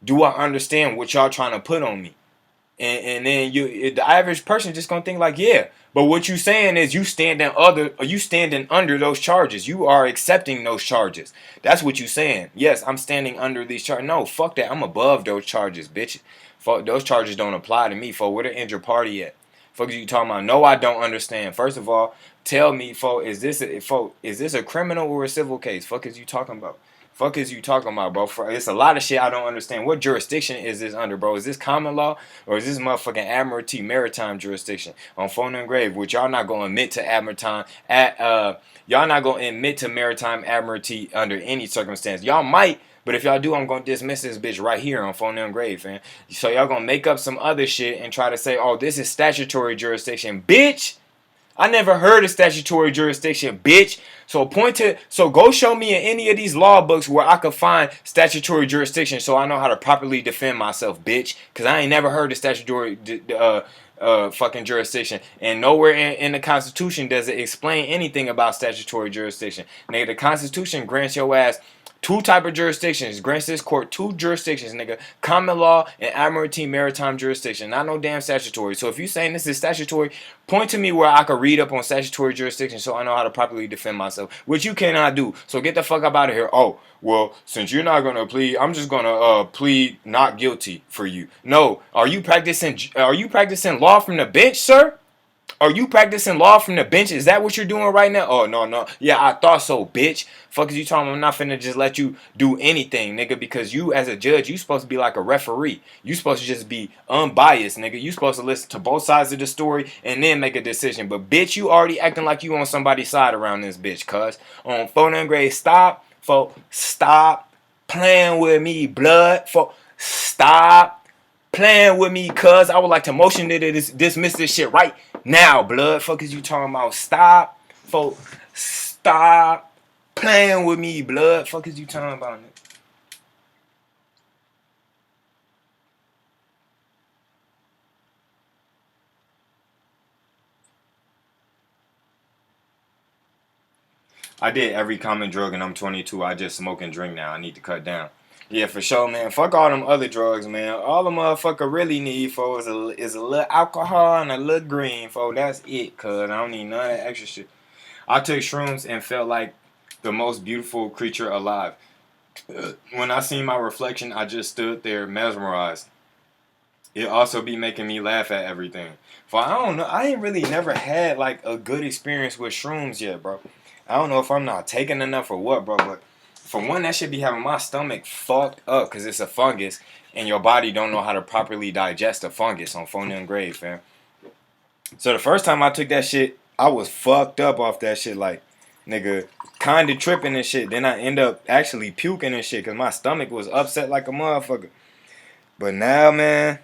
do I understand what y'all trying to put on me? And then the average person just gonna think like, yeah. But what you saying is you standing under those charges. You are accepting those charges. That's what you saying. Yes, I'm standing under these charges. No, fuck that. I'm above those charges, bitch. Fuck, those charges don't apply to me. For where the injured party at? Fuck is you talking about? No, I don't understand. First of all, tell me, is this a criminal or a civil case? Fuck is you talking about? Fuck is you talking about, bro? It's a lot of shit I don't understand. What jurisdiction is this under, bro? Is this common law or is this motherfucking Admiralty maritime jurisdiction on phone and grave? Which y'all not gonna admit to y'all not gonna admit to maritime admiralty under any circumstance. Y'all might, but if y'all do, I'm gonna dismiss this bitch right here on phone and grave, man. So y'all gonna make up some other shit and try to say, oh, this is statutory jurisdiction, bitch. I never heard of statutory jurisdiction, bitch. So go show me in any of these law books where I could find statutory jurisdiction so I know how to properly defend myself, bitch. Because I ain't never heard of statutory fucking jurisdiction. And nowhere in the Constitution does it explain anything about statutory jurisdiction. Nigga, the Constitution grants your ass two type of jurisdictions. Grants this court two jurisdictions, nigga. Common law and Admiralty maritime jurisdiction. Not no damn statutory. So if you saying this is statutory, point to me where I could read up on statutory jurisdiction so I know how to properly defend myself, which you cannot do. So get the fuck up out of here. Oh, well, since you're not gonna plead, I'm just gonna plead not guilty for you. No, are you practicing law from the bench, sir? Are you practicing law from the bench? Is that what you're doing right now? Oh, no, no. Yeah, I thought so, bitch. Fuck is you talking about? I'm not finna just let you do anything, nigga, because you as a judge, you supposed to be like a referee. You supposed to just be unbiased, nigga. You supposed to listen to both sides of the story and then make a decision. But, bitch, you already acting like you on somebody's side around this bitch, cuz. On phone and grade, stop playing with me, blood. Stop playing with me, cuz. I would like to motion to dismiss this shit right now, blood. Fuck is you talking about? Stop playing with me, blood. Fuck is you talking about, nigga? I did every common drug and I'm 22. I just smoke and drink now. I need to cut down. Yeah, for sure, man. Fuck all them other drugs, man. All the motherfucker really need for is a little alcohol and a little green, for that's it, cuz I don't need none of that extra shit. I took shrooms and felt like the most beautiful creature alive. When I seen my reflection, I just stood there mesmerized. It also be making me laugh at everything. For I don't know, I ain't really never had like a good experience with shrooms yet, bro. I don't know if I'm not taking enough or what, bro, but for one, that should be having my stomach fucked up because it's a fungus and your body don't know how to properly digest a fungus on phone and grade, fam. So the first time I took that shit, I was fucked up off that shit, like, nigga, kinda tripping and shit. Then I end up actually puking and shit because my stomach was upset like a motherfucker. But now, man,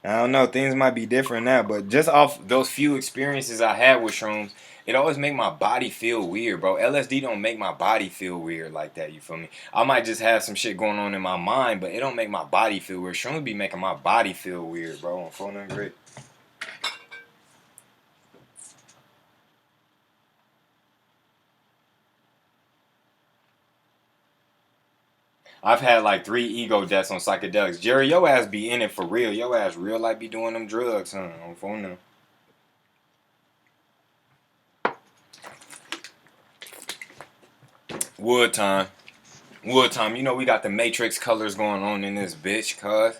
I don't know. Things might be different now, but just off those few experiences I had with shrooms, it always make my body feel weird, bro. LSD don't make my body feel weird like that, you feel me? I might just have some shit going on in my mind, but it don't make my body feel weird. Shrooms be making my body feel weird, bro, on phone and grid. I've had like 3 ego deaths on psychedelics. Jerry, your ass be in it for real. Your ass real like be doing them drugs, huh? On phone now. Wood time. Wood time. You know we got the Matrix colors going on in this bitch, cuz.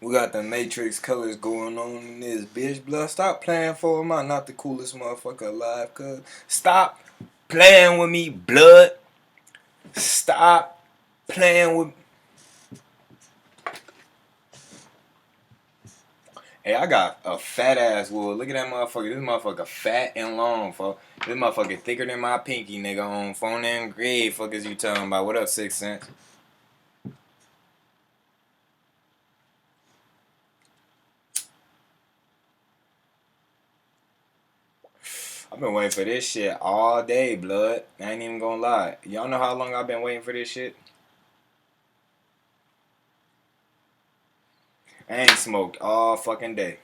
We got the Matrix colors going on in this bitch, blood. Stop playing for him. I'm not the coolest motherfucker alive, cuz. Stop playing with me, blood. Stop playing with. Hey, I got a fat ass wood. Look at that motherfucker. This motherfucker fat and long, folks. This motherfucker thicker than my pinky, nigga. On phone and grade, fuck is you talking about? What up, 6 cents? I've been waiting for this shit all day, blood. I ain't even gonna lie. Y'all know how long I've been waiting for this shit? I ain't smoked all fucking day.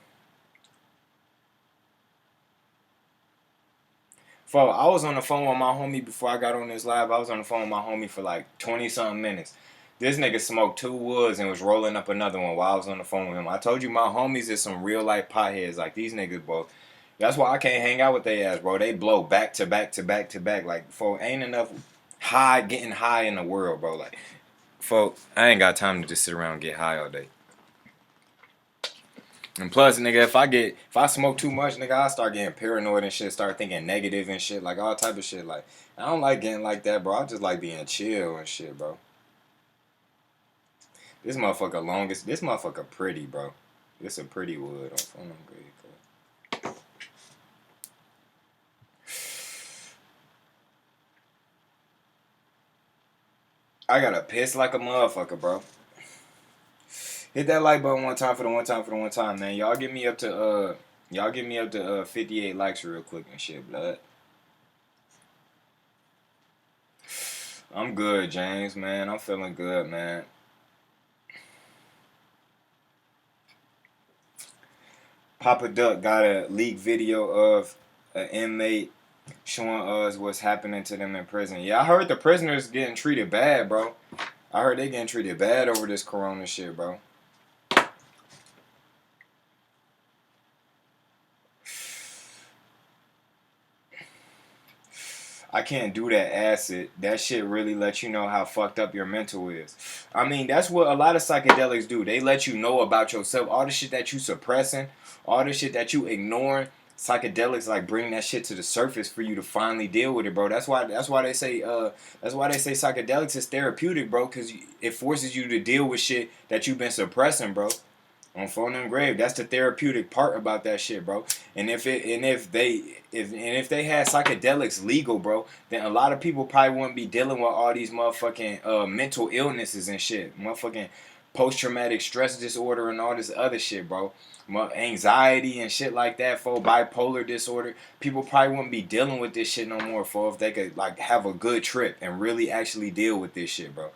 I was on the phone with my homie before I got on this live. I was on the phone with my homie for like 20 something minutes. This nigga smoked 2 woods and was rolling up another one while I was on the phone with him. I told you my homies is some real life potheads. Like these niggas, bro. That's why I can't hang out with they ass, bro. They blow back to back to back to back. Like, ain't enough getting high in the world, bro. Like, I ain't got time to just sit around and get high all day. And plus, nigga, if I smoke too much, nigga, I start getting paranoid and shit, start thinking negative and shit, like all type of shit. Like, I don't like getting like that, bro. I just like being chill and shit, bro. This motherfucker pretty, bro. This a pretty wood on phone grade. I gotta piss like a motherfucker, bro. Hit that like button one time for the one time, man. Y'all get me up to 58 likes real quick and shit, blood. I'm good, James, man. I'm feeling good, man. Papa Duck got a leaked video of an inmate showing us what's happening to them in prison. Yeah, I heard the prisoners getting treated bad, bro. I heard they getting treated bad over this corona shit, bro. I can't do that acid. That shit really lets you know how fucked up your mental is. I mean, that's what a lot of psychedelics do. They let you know about yourself. All the shit that you suppressing, all the shit that you ignoring, psychedelics like bring that shit to the surface for you to finally deal with it, bro. That's why they say psychedelics is therapeutic, bro, cuz it forces you to deal with shit that you've been suppressing, bro. On phone and grave, that's the therapeutic part about that shit, bro. And if they had psychedelics legal, bro, then a lot of people probably wouldn't be dealing with all these motherfucking mental illnesses and shit, motherfucking post traumatic stress disorder and all this other shit, bro. Anxiety and shit like that, for bipolar disorder. People probably wouldn't be dealing with this shit no more, for if they could like have a good trip and really actually deal with this shit, bro.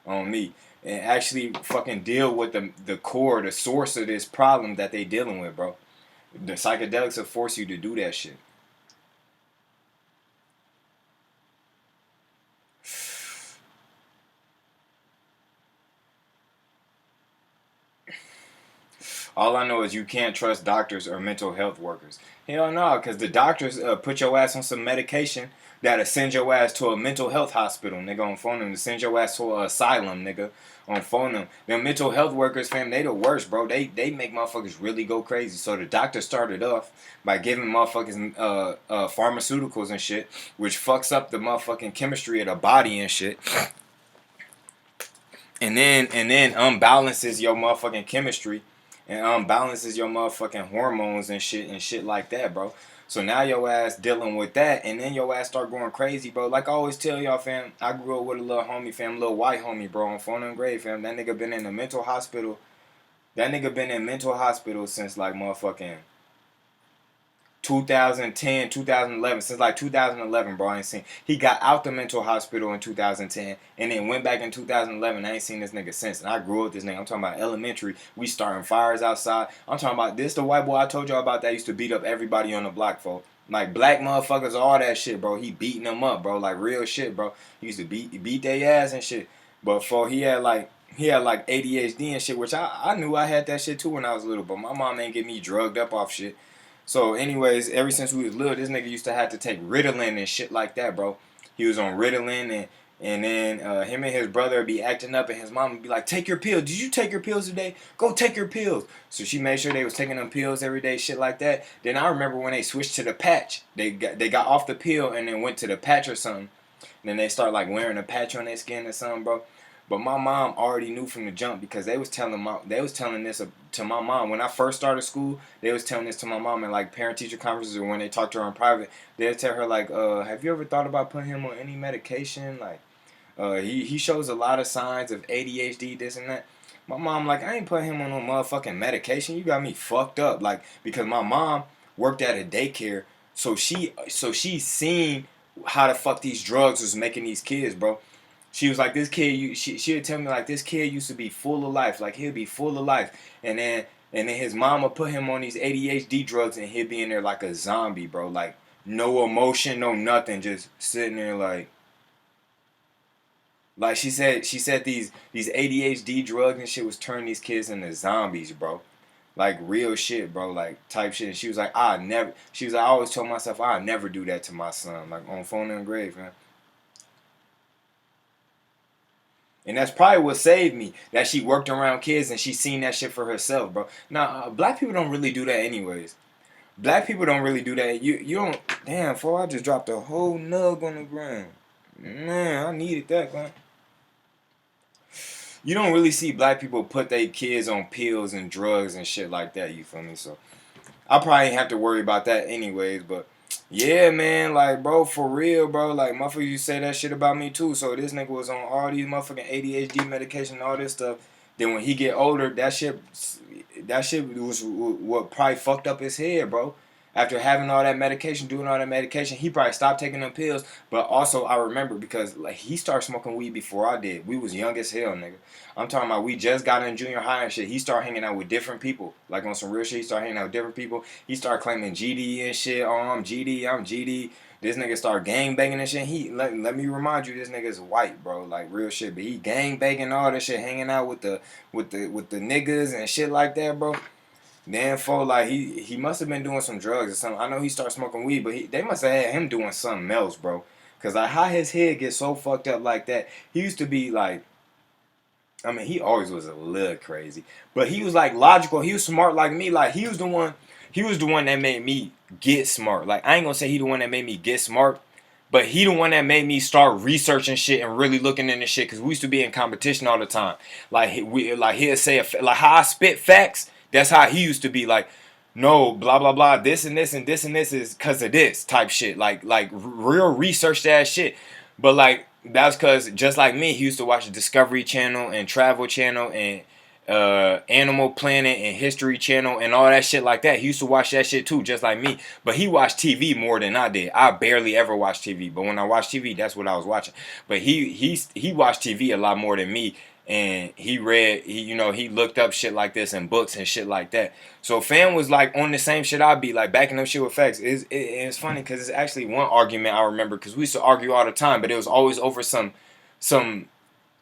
On me. And actually fucking deal with the core, the source of this problem that they dealing with, bro. The psychedelics will force you to do that shit. All I know is you can't trust doctors or mental health workers. Hell no, because the doctors put your ass on some medication that'll send your ass to a mental health hospital, nigga, on phone them. To send your ass to an asylum, nigga, on phone them. Them mental health workers, fam, they the worst, bro. They make motherfuckers really go crazy. So the doctor started off by giving motherfuckers pharmaceuticals and shit, which fucks up the motherfucking chemistry of the body and shit. And then unbalances your motherfucking chemistry and unbalances your motherfucking hormones and shit like that, bro. So now your ass dealing with that, and then your ass start going crazy, bro. Like I always tell y'all, fam, I grew up with a little homie, fam, little white homie, bro, on phone and grave, fam. That nigga been in a mental hospital. That nigga been in mental hospital since like motherfucking 2010, 2011, since like 2011, bro. I ain't seen. He got out the mental hospital in 2010 and then went back in 2011. I ain't seen this nigga since. And I grew up with this nigga. I'm talking about elementary. We starting fires outside. I'm talking about this, the white boy I told y'all about that used to beat up everybody on the block, folks. Like black motherfuckers, all that shit, bro. He beating them up, bro. Like real shit, bro. He used to beat their ass and shit. But for he had like ADHD and shit, which I knew I had that shit too when I was little. But my mom ain't get me drugged up off shit. So, anyways, ever since we was little, this nigga used to have to take Ritalin and shit like that, bro. He was on Ritalin, and then him and his brother would be acting up, and his mom would be like, "Take your pills. Did you take your pills today? Go take your pills." So she made sure they was taking them pills every day, shit like that. Then I remember when they switched to the patch. They got off the pill and then went to the patch or something. And then they start like wearing a patch on their skin or something, bro. But my mom already knew from the jump because they was telling this to my mom when I first started school. They was telling this to my mom in like parent teacher conferences or when they talked to her in private. They'd tell her like, "Have you ever thought about putting him on any medication? Like, he shows a lot of signs of ADHD, this and that." My mom like, "I ain't putting him on no motherfucking medication. You got me fucked up." Like because my mom worked at a daycare, so she seen how the fuck these drugs was making these kids, bro. She was like, this kid, she would tell me like, this kid used to be full of life. Like, he'll be full of life. And then his mama put him on these ADHD drugs and he'd be in there like a zombie, bro. Like, no emotion, no nothing. Just sitting there like she said these ADHD drugs and shit was turning these kids into zombies, bro. Like, real shit, bro. Like, type shit. And she was like, I always told myself, I'll never do that to my son. Like, on phone and grave, man. And that's probably what saved me. That she worked around kids and she seen that shit for herself, bro. Now, black people don't really do that anyways. Black people don't really do that. You don't... Damn, fool, I just dropped a whole nug on the ground. Man, I needed that, man. You don't really see black people put their kids on pills and drugs and shit like that, you feel me? So, I probably ain't have to worry about that anyways, but... Yeah, man, like, bro, for real, bro, like, motherfucker, you say that shit about me, too, so this nigga was on all these motherfucking ADHD medication and all this stuff, then when he get older, that shit was what probably fucked up his head, bro. After having all that medication, doing all that medication, he probably stopped taking them pills. But also, I remember because like he started smoking weed before I did. We was young as hell, nigga. I'm talking about we just got in junior high and shit. He started hanging out with different people. Like on some real shit, he started hanging out with different people. He started claiming GD and shit. Oh, I'm GD. This nigga started gang banging and shit. Let me remind you, this nigga's white, bro. Like real shit. But he gang banging all this shit, hanging out with the niggas and shit like that, bro. Then for like he must have been doing some drugs or something. I know he started smoking weed, but they must have had him doing something else, bro. Cause like how his head gets so fucked up like that. He used to be like, I mean, he always was a little crazy, but he was like logical. He was smart like me. Like he was the one. He was the one that made me get smart. Like I ain't gonna say he the one that made me get smart, but he the one that made me start researching shit and really looking into shit. Cause we used to be in competition all the time. Like he'd say like how I spit facts. That's how he used to be. Like no blah blah blah. This and this and this and this is cause of this type shit. Like real research that shit. But like that's because just like me, he used to watch the Discovery Channel and Travel Channel and Animal Planet and History Channel and all that shit like that. He used to watch that shit too, just like me. But he watched TV more than I did. I barely ever watched TV. But when I watched TV, that's what I was watching. But he watched TV a lot more than me. And he read, he looked up shit like this in books and shit like that. So fam was like on the same shit I'd be like backing up shit with facts. It's funny because it's actually one argument I remember because we used to argue all the time, but it was always over some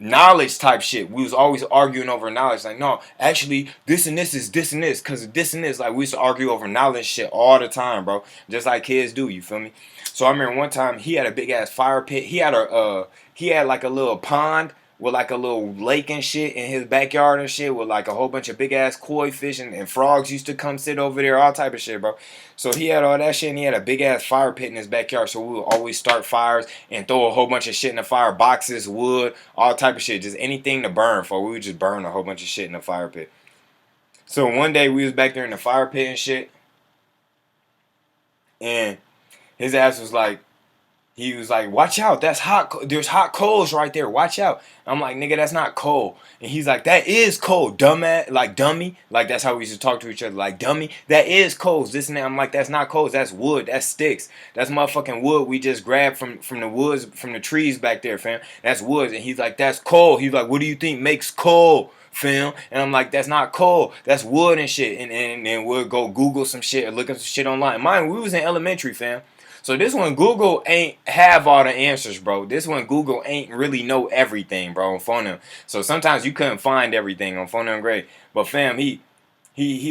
knowledge type shit. We was always arguing over knowledge. Like, no, actually, this and this is this and this because of this and this. Like, we used to argue over knowledge shit all the time, bro. Just like kids do, you feel me? So I remember one time he had a big ass fire pit. He had like a little pond with like a little lake and shit in his backyard and shit with like a whole bunch of big ass koi fish and frogs used to come sit over there, all type of shit, bro. So he had all that shit and he had a big ass fire pit in his backyard. So we would always start fires and throw a whole bunch of shit in the fire, boxes, wood, all type of shit, just anything to burn for. We would just burn a whole bunch of shit in the fire pit. So one day we was back there in the fire pit and shit, and his ass was like, he was like, watch out, that's hot. There's hot coals right there. Watch out. I'm like, nigga, that's not coal. And he's like, that is coal, dumbass, like dummy. Like that's how we used to talk to each other, like dummy. That is coals. This and that. I'm like, that's not coals. That's wood. That's sticks. That's motherfucking wood we just grabbed from the woods, from the trees back there, fam. That's wood. And he's like, that's coal. He's like, what do you think makes coal, fam? And I'm like, that's not coal. That's wood and shit. And then we'll go Google some shit or look up some shit online. Mind, we was in elementary, fam. So this one, Google ain't have all the answers, bro. This one, Google ain't really know everything, bro, on phone them. So sometimes you couldn't find everything on phone them grade. But fam, he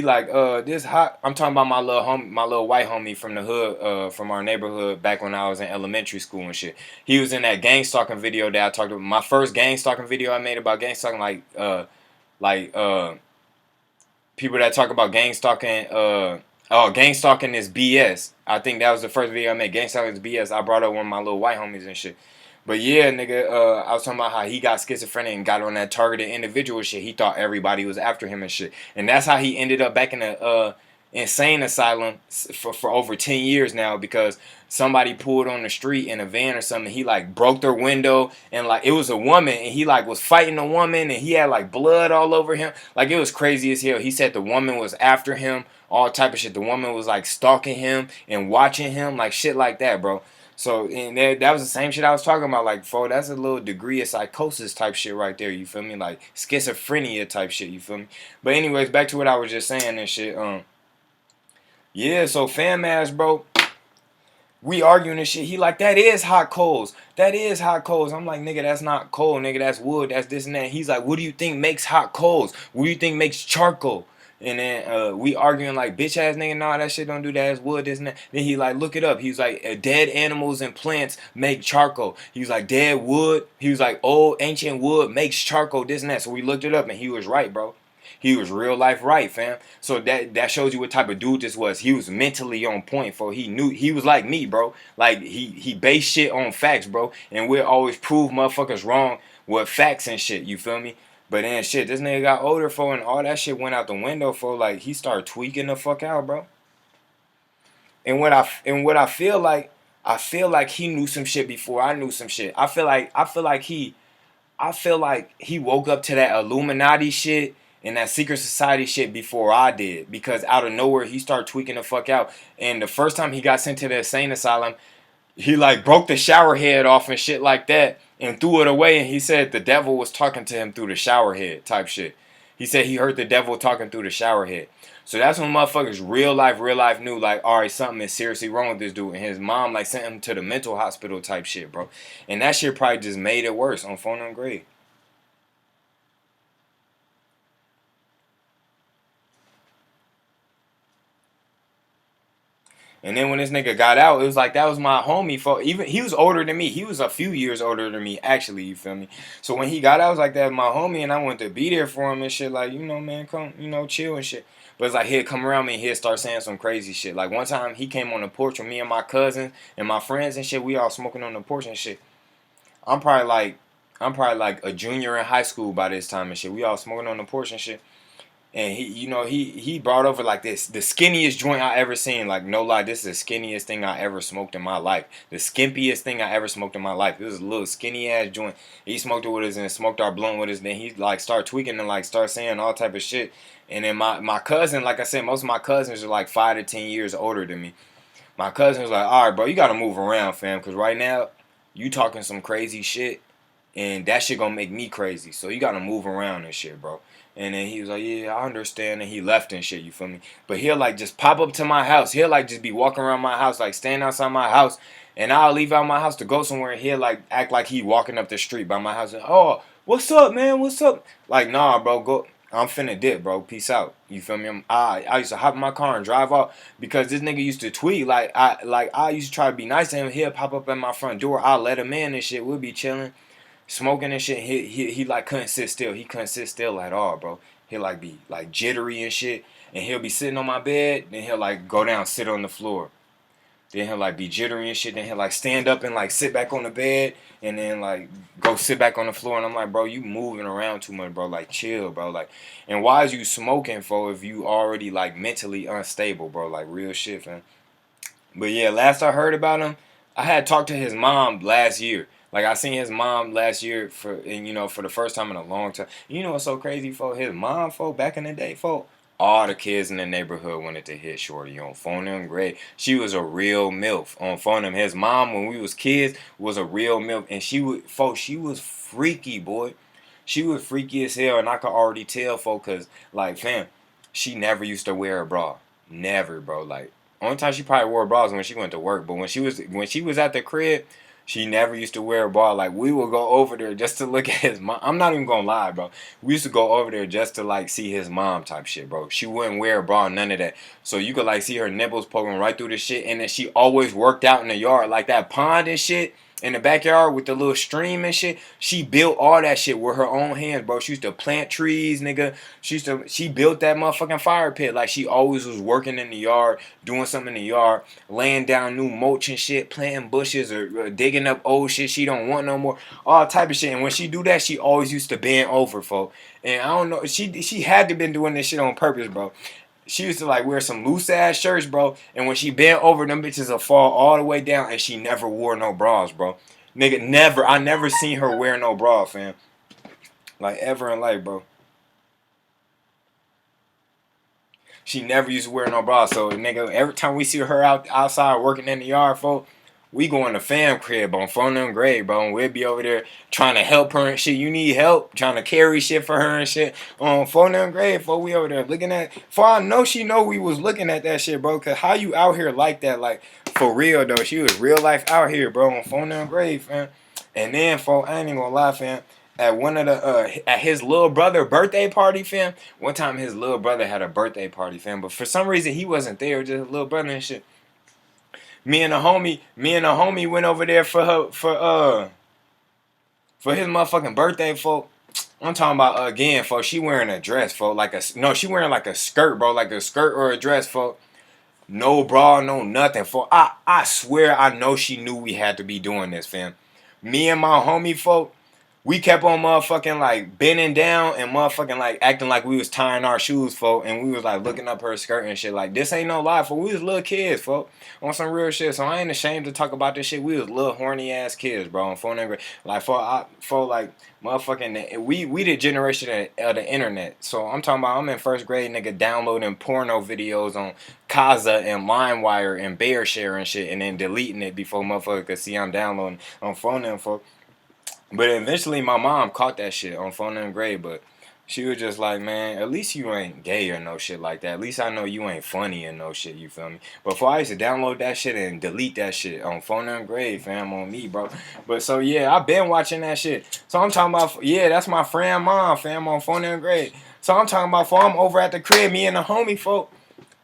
like, this hot. I'm talking about my little white homie from the hood, from our neighborhood back when I was in elementary school and shit. He was in that gang stalking video that I talked about. My first gang stalking video I made about gang stalking, people that talk about gang stalking, gang stalking is BS. I think that was the first video I made. Gang stalking is BS. I brought up one of my little white homies and shit. But yeah, nigga, I was talking about how he got schizophrenic and got on that targeted individual shit. He thought everybody was after him and shit. And that's how he ended up back in the insane asylum for over 10 years now because somebody pulled on the street in a van or something. He like broke their window and like it was a woman and he like was fighting a woman and he had like blood all over him. Like it was crazy as hell. He said the woman was after him, all type of shit. The woman was like stalking him and watching him, like shit like that, bro. So and that was the same shit I was talking about. Like, bro, that's a little degree of psychosis type shit right there. You feel me? Like schizophrenia type shit. You feel me? But anyways, back to what I was just saying and shit. Yeah. So fam ass, bro. We arguing and shit. He like, that is hot coals. That is hot coals. I'm like, nigga, that's not coal, nigga. That's wood. That's this and that. He's like, what do you think makes hot coals? What do you think makes charcoal? And then we arguing like, bitch ass nigga, nah, that shit don't do that. It's wood, this and that. Then he like, look it up. He's like, dead animals and plants make charcoal. He was like, dead wood. He was like, old ancient wood makes charcoal, this and that. So we looked it up and he was right, bro. He was real life right, fam. So that shows you what type of dude this was. He was mentally on point, for he knew he was like me, bro. Like he based shit on facts, bro. And we'll always prove motherfuckers wrong with facts and shit. You feel me? But then shit, this nigga got older, for, and all that shit went out the window, for. Like he started tweaking the fuck out, bro. And what I feel like he knew some shit before I knew some shit. I feel like he woke up to that Illuminati shit and that secret society shit before I did, because out of nowhere he started tweaking the fuck out. And the first time he got sent to the insane asylum, he like broke the shower head off and shit like that and threw it away, and he said the devil was talking to him through the shower head type shit. He said he heard the devil talking through the shower head. So that's when motherfuckers real life knew, like, alright, something is seriously wrong with this dude. And his mom like sent him to the mental hospital type shit, bro. And that shit probably just made it worse on phone and grade. And then when this nigga got out, it was like that was my homie for even he was older than me. He was a few years older than me, actually, you feel me? So when he got out, I was like that was my homie and I wanted to be there for him and shit, like, you know, man, come, you know, chill and shit. But it's like he'd come around me and he'd start saying some crazy shit. Like one time he came on the porch with me and my cousins and my friends and shit, we all smoking on the porch and shit. I'm probably like a junior in high school by this time and shit. We all smoking on the porch and shit. And he, you know, he brought over like the skinniest joint I ever seen. Like no lie, this is the skinniest thing I ever smoked in my life. The skimpiest thing I ever smoked in my life. It was a little skinny ass joint. He smoked it with us and smoked our blunt with us. Then he like start tweaking and like start saying all type of shit. And then my cousin, like I said, most of my cousins are like 5 to 10 years older than me. My cousin was like, all right, bro, you gotta move around, fam, because right now you talking some crazy shit, and that shit gonna make me crazy. So you gotta move around and shit, bro. And then he was like, yeah, I understand. And he left and shit, you feel me? But he'll like just pop up to my house. He'll like just be walking around my house, like standing outside my house. And I'll leave out my house to go somewhere. And he'll like act like he walking up the street by my house. And, oh, what's up, man? What's up? Like, nah, bro, go. I'm finna dip, bro. Peace out. You feel me? I used to hop in my car and drive off because this nigga used to tweet. I used to try to be nice to him. He'll pop up at my front door. I'll let him in and shit. We'll be chilling, smoking and shit. He like couldn't sit still. He couldn't sit still at all, bro. He'll like be like jittery and shit. And he'll be sitting on my bed. Then he'll like go down, sit on the floor. Then he'll like be jittery and shit. Then he'll like stand up and like sit back on the bed. And then like go sit back on the floor. And I'm like, bro, you moving around too much, bro. Like chill, bro. Like, and why is you smoking for if you already like mentally unstable, bro? Like real shit, man. But yeah, last I heard about him, I had talked to his mom last year. Like I seen his mom last year for the first time in a long time. You know what's so crazy, for his mom, back in the day, all the kids in the neighborhood wanted to hit Shorty on phone them great. She was a real MILF on phone them. His mom, when we was kids, was a real MILF. And she was freaky, boy. She was freaky as hell, and I could already tell, cause like, fam, she never used to wear a bra. Never, bro. Like, only time she probably wore bras when she went to work. But when she was at the crib, she never used to wear a bra. Like, we would go over there just to look at his mom. I'm not even gonna lie, bro. We used to go over there just to, like, see his mom type shit, bro. She wouldn't wear a bra, none of that. So you could, like, see her nipples poking right through the shit. And then she always worked out in the yard. Like, that pond and shit in the backyard with the little stream and shit. She built all that shit with her own hands, bro. She used to plant trees, nigga. She built that motherfucking fire pit. Like, she always was working in the yard, doing something in the yard, laying down new mulch and shit, planting bushes or digging up old shit she don't want no more. All type of shit. And when she do that, she always used to bend over, folk. And I don't know, she had to been doing this shit on purpose, bro. She used to like wear some loose ass shirts, bro. And when she bent over, them bitches will fall all the way down. And she never wore no bras, bro. Nigga, never. I never seen her wear no bra, fam. Like ever in life, bro. She never used to wear no bra. So nigga, every time we see her outside working in the yard, folk, we go in the fam crib on phone them grade, bro. And we'll be over there trying to help her and shit. You need help? Trying to carry shit for her and shit. On phone them grade, bro. We over there looking at. For I know she know we was looking at that shit, bro. Cause how you out here like that? Like, for real, though. She was real life out here, bro. On phone them grade, fam. And then, I ain't even gonna lie, fam. At one of the, at his little brother birthday party, fam. One time his little brother had a birthday party, fam. But for some reason, he wasn't there. Just his little brother and shit. Me and the homie went over there for his motherfucking birthday, folk. I'm talking about again, folk. She wearing a dress, folk. She wearing like a skirt, bro, like a skirt or a dress, folk. No bra, no nothing, folk. I swear, I know she knew we had to be doing this, fam. Me and my homie, folk. We kept on motherfucking like bending down and motherfucking like acting like we was tying our shoes, folk, and we was like looking up her skirt and shit. Like, this ain't no lie, folk. We was little kids, folk, on some real shit. So I ain't ashamed to talk about this shit. We was little horny ass kids, bro, on phone and like for like motherfucking we the generation of the internet. So I'm talking about I'm in first grade, nigga, downloading porno videos on Kaza and LimeWire and BearShare and shit, and then deleting it before motherfucker could see I'm downloading on phone and folk. But eventually my mom caught that shit on phone and grade, but she was just like, man, at least you ain't gay or no shit like that. At least I know you ain't funny and no shit, you feel me? But before I used to download that shit and delete that shit on phone and grade, fam, on me, bro. But so yeah, I been watching that shit. So I'm talking about, yeah, that's my friend mom, fam, on phone and grade. So I'm talking about, I'm over at the crib, me and the homie, folk.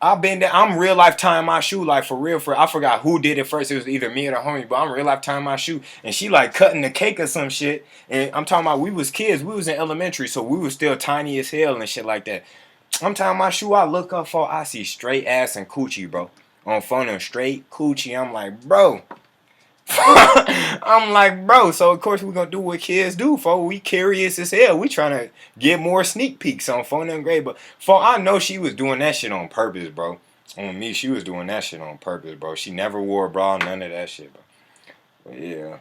I've been there. I'm real life tying my shoe, like for real. I forgot who did it first. It was either me or the homie, but I'm real life tying my shoe. And she like cutting the cake or some shit. And I'm talking about we was kids. We was in elementary, so we was still tiny as hell and shit like that. I'm tying my shoe. I look up for, I see straight ass and coochie, bro. On phone and straight coochie. I'm like, bro. I'm like, bro. So of course we gonna do what kids do, for we curious as hell. We trying to get more sneak peeks on phone and grade, but for I know she was doing that shit on purpose, bro. On me, she was doing that shit on purpose, bro. She never wore a bra, none of that shit, bro. But yeah.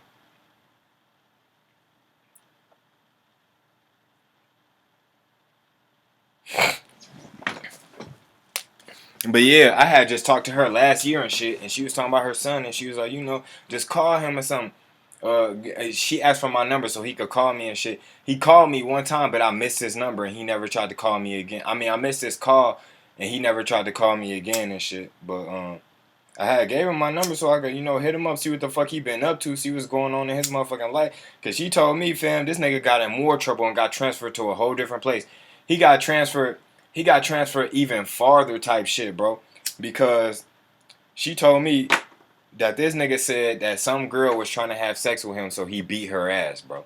But yeah, I had just talked to her last year and shit, and she was talking about her son, and she was like, just call him or something. She asked for my number so he could call me and shit. He called me one time, but I missed his number, and he never tried to call me again. I mean, I missed his call, and he never tried to call me again and shit. But I had gave him my number so I could, hit him up, see what the fuck he been up to, see what's going on in his motherfucking life. Cause she told me, fam, this nigga got in more trouble and got transferred to a whole different place. He got transferred even farther type shit, bro. Because she told me that this nigga said that some girl was trying to have sex with him, so he beat her ass, bro.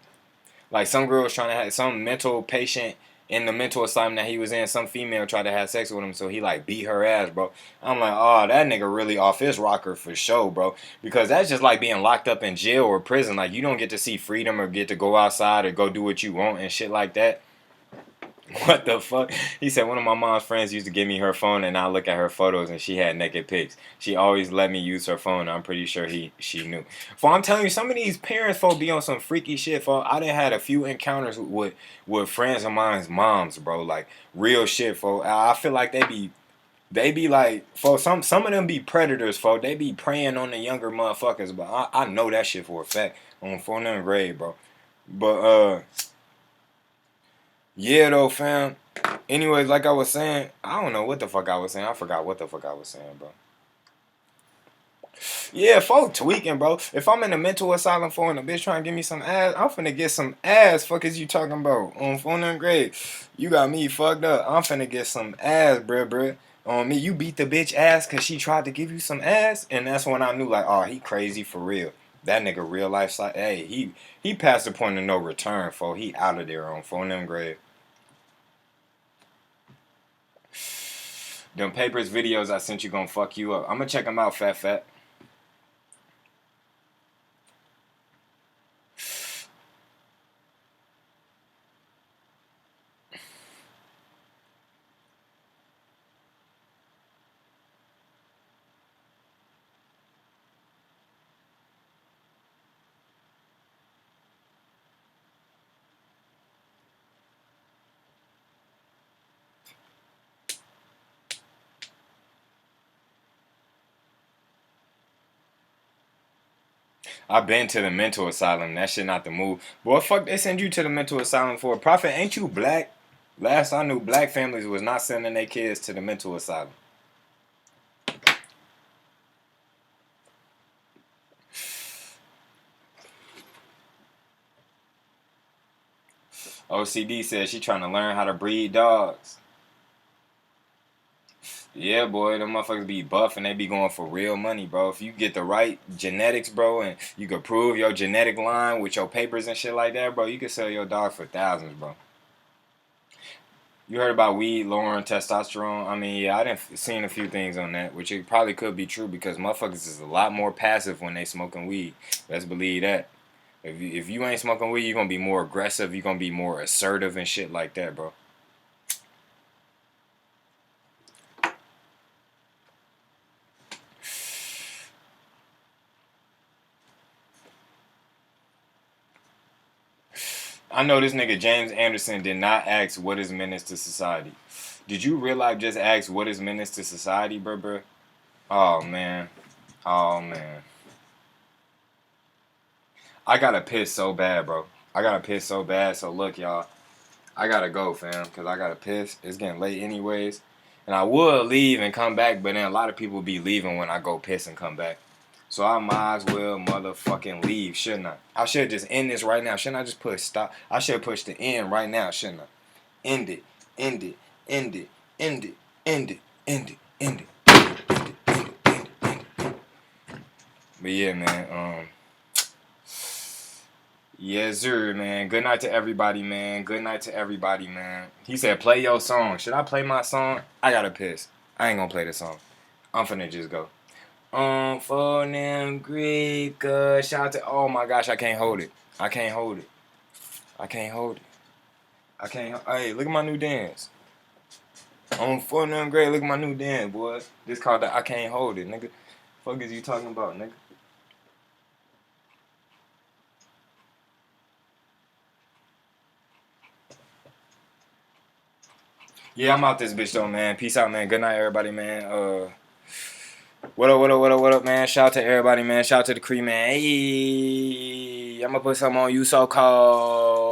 Like some girl was trying to have some mental patient in the mental asylum that he was in, some female tried to have sex with him, so he like beat her ass, bro. I'm like, oh, that nigga really off his rocker for sure, bro. Because that's just like being locked up in jail or prison. Like you don't get to see freedom or get to go outside or go do what you want and shit like that. What the fuck? He said one of my mom's friends used to give me her phone and I look at her photos and she had naked pics. She always let me use her phone. I'm pretty sure she knew. For I'm telling you, some of these parents folk be on some freaky shit. For I done had a few encounters with friends of mine's moms, bro. Like real shit, for I feel like they be like, for some of them be predators, for they be preying on the younger motherfuckers. But I know that shit for a fact on 4th grade, bro. But yeah, though, fam. Anyways, like I was saying, I don't know what the fuck I was saying. I forgot what the fuck I was saying, bro. Yeah, folk tweaking, bro. If I'm in a mental asylum for and a bitch trying to give me some ass, I'm finna get some ass. Fuck is you talking about? On 4th grade, you got me fucked up. I'm finna get some ass, bruh. On me, you beat the bitch ass because she tried to give you some ass, and that's when I knew, like, oh, he crazy for real. That nigga real life, hey, he passed the point of no return, folk. He out of there on 4th grade. Them papers videos I sent you gonna fuck you up. I'm gonna check them out, fat. I've been to the mental asylum. That shit not the move. Boy, fuck, they send you to the mental asylum for a profit. Ain't you black? Last I knew, black families was not sending their kids to the mental asylum. OCD says she trying to learn how to breed dogs. Yeah, boy, them motherfuckers be buff and they be going for real money, bro. If you get the right genetics, bro, and you can prove your genetic line with your papers and shit like that, bro, you can sell your dog for thousands, bro. You heard about weed lowering testosterone? I mean, yeah, I done seen a few things on that, which it probably could be true because motherfuckers is a lot more passive when they smoking weed. Let's believe that. If you ain't smoking weed, you're going to be more aggressive. You're going to be more assertive and shit like that, bro. I know this nigga James Anderson did not ask what is menace to society. Did you real life just ask what is menace to society, bro? Oh, man. Oh, man. I gotta piss so bad, bro. I gotta piss so bad. So, look, y'all. I gotta go, fam, because I gotta piss. It's getting late anyways. And I would leave and come back, but then a lot of people be leaving when I go piss and come back. So I might as well motherfucking leave, shouldn't I? I should just end this right now. Shouldn't I just push stop? I should push the end right now, shouldn't I? End it. End it. End it. End it. End it. End it. End it. But yeah, man. Yes, sir, man. Good night to everybody, man. Good night to everybody, man. He said, play your song. Should I play my song? I gotta piss. I ain't gonna play the song. I'm finna just go. For them Greek, shout out to, oh my gosh, I can't hold it. I can't hold it. I can't hold it. I can't, hey, look at my new dance. For them great, look at my new dance, boy. This called the I Can't Hold It, nigga. Fuck is you talking about, nigga? Yeah, I'm out this bitch though, man. Peace out, man. Good night, everybody, man. What up, what up, what up, what up, man? Shout out to everybody, man. Shout out to the crew, man. Hey, I'm gonna put something on you so called.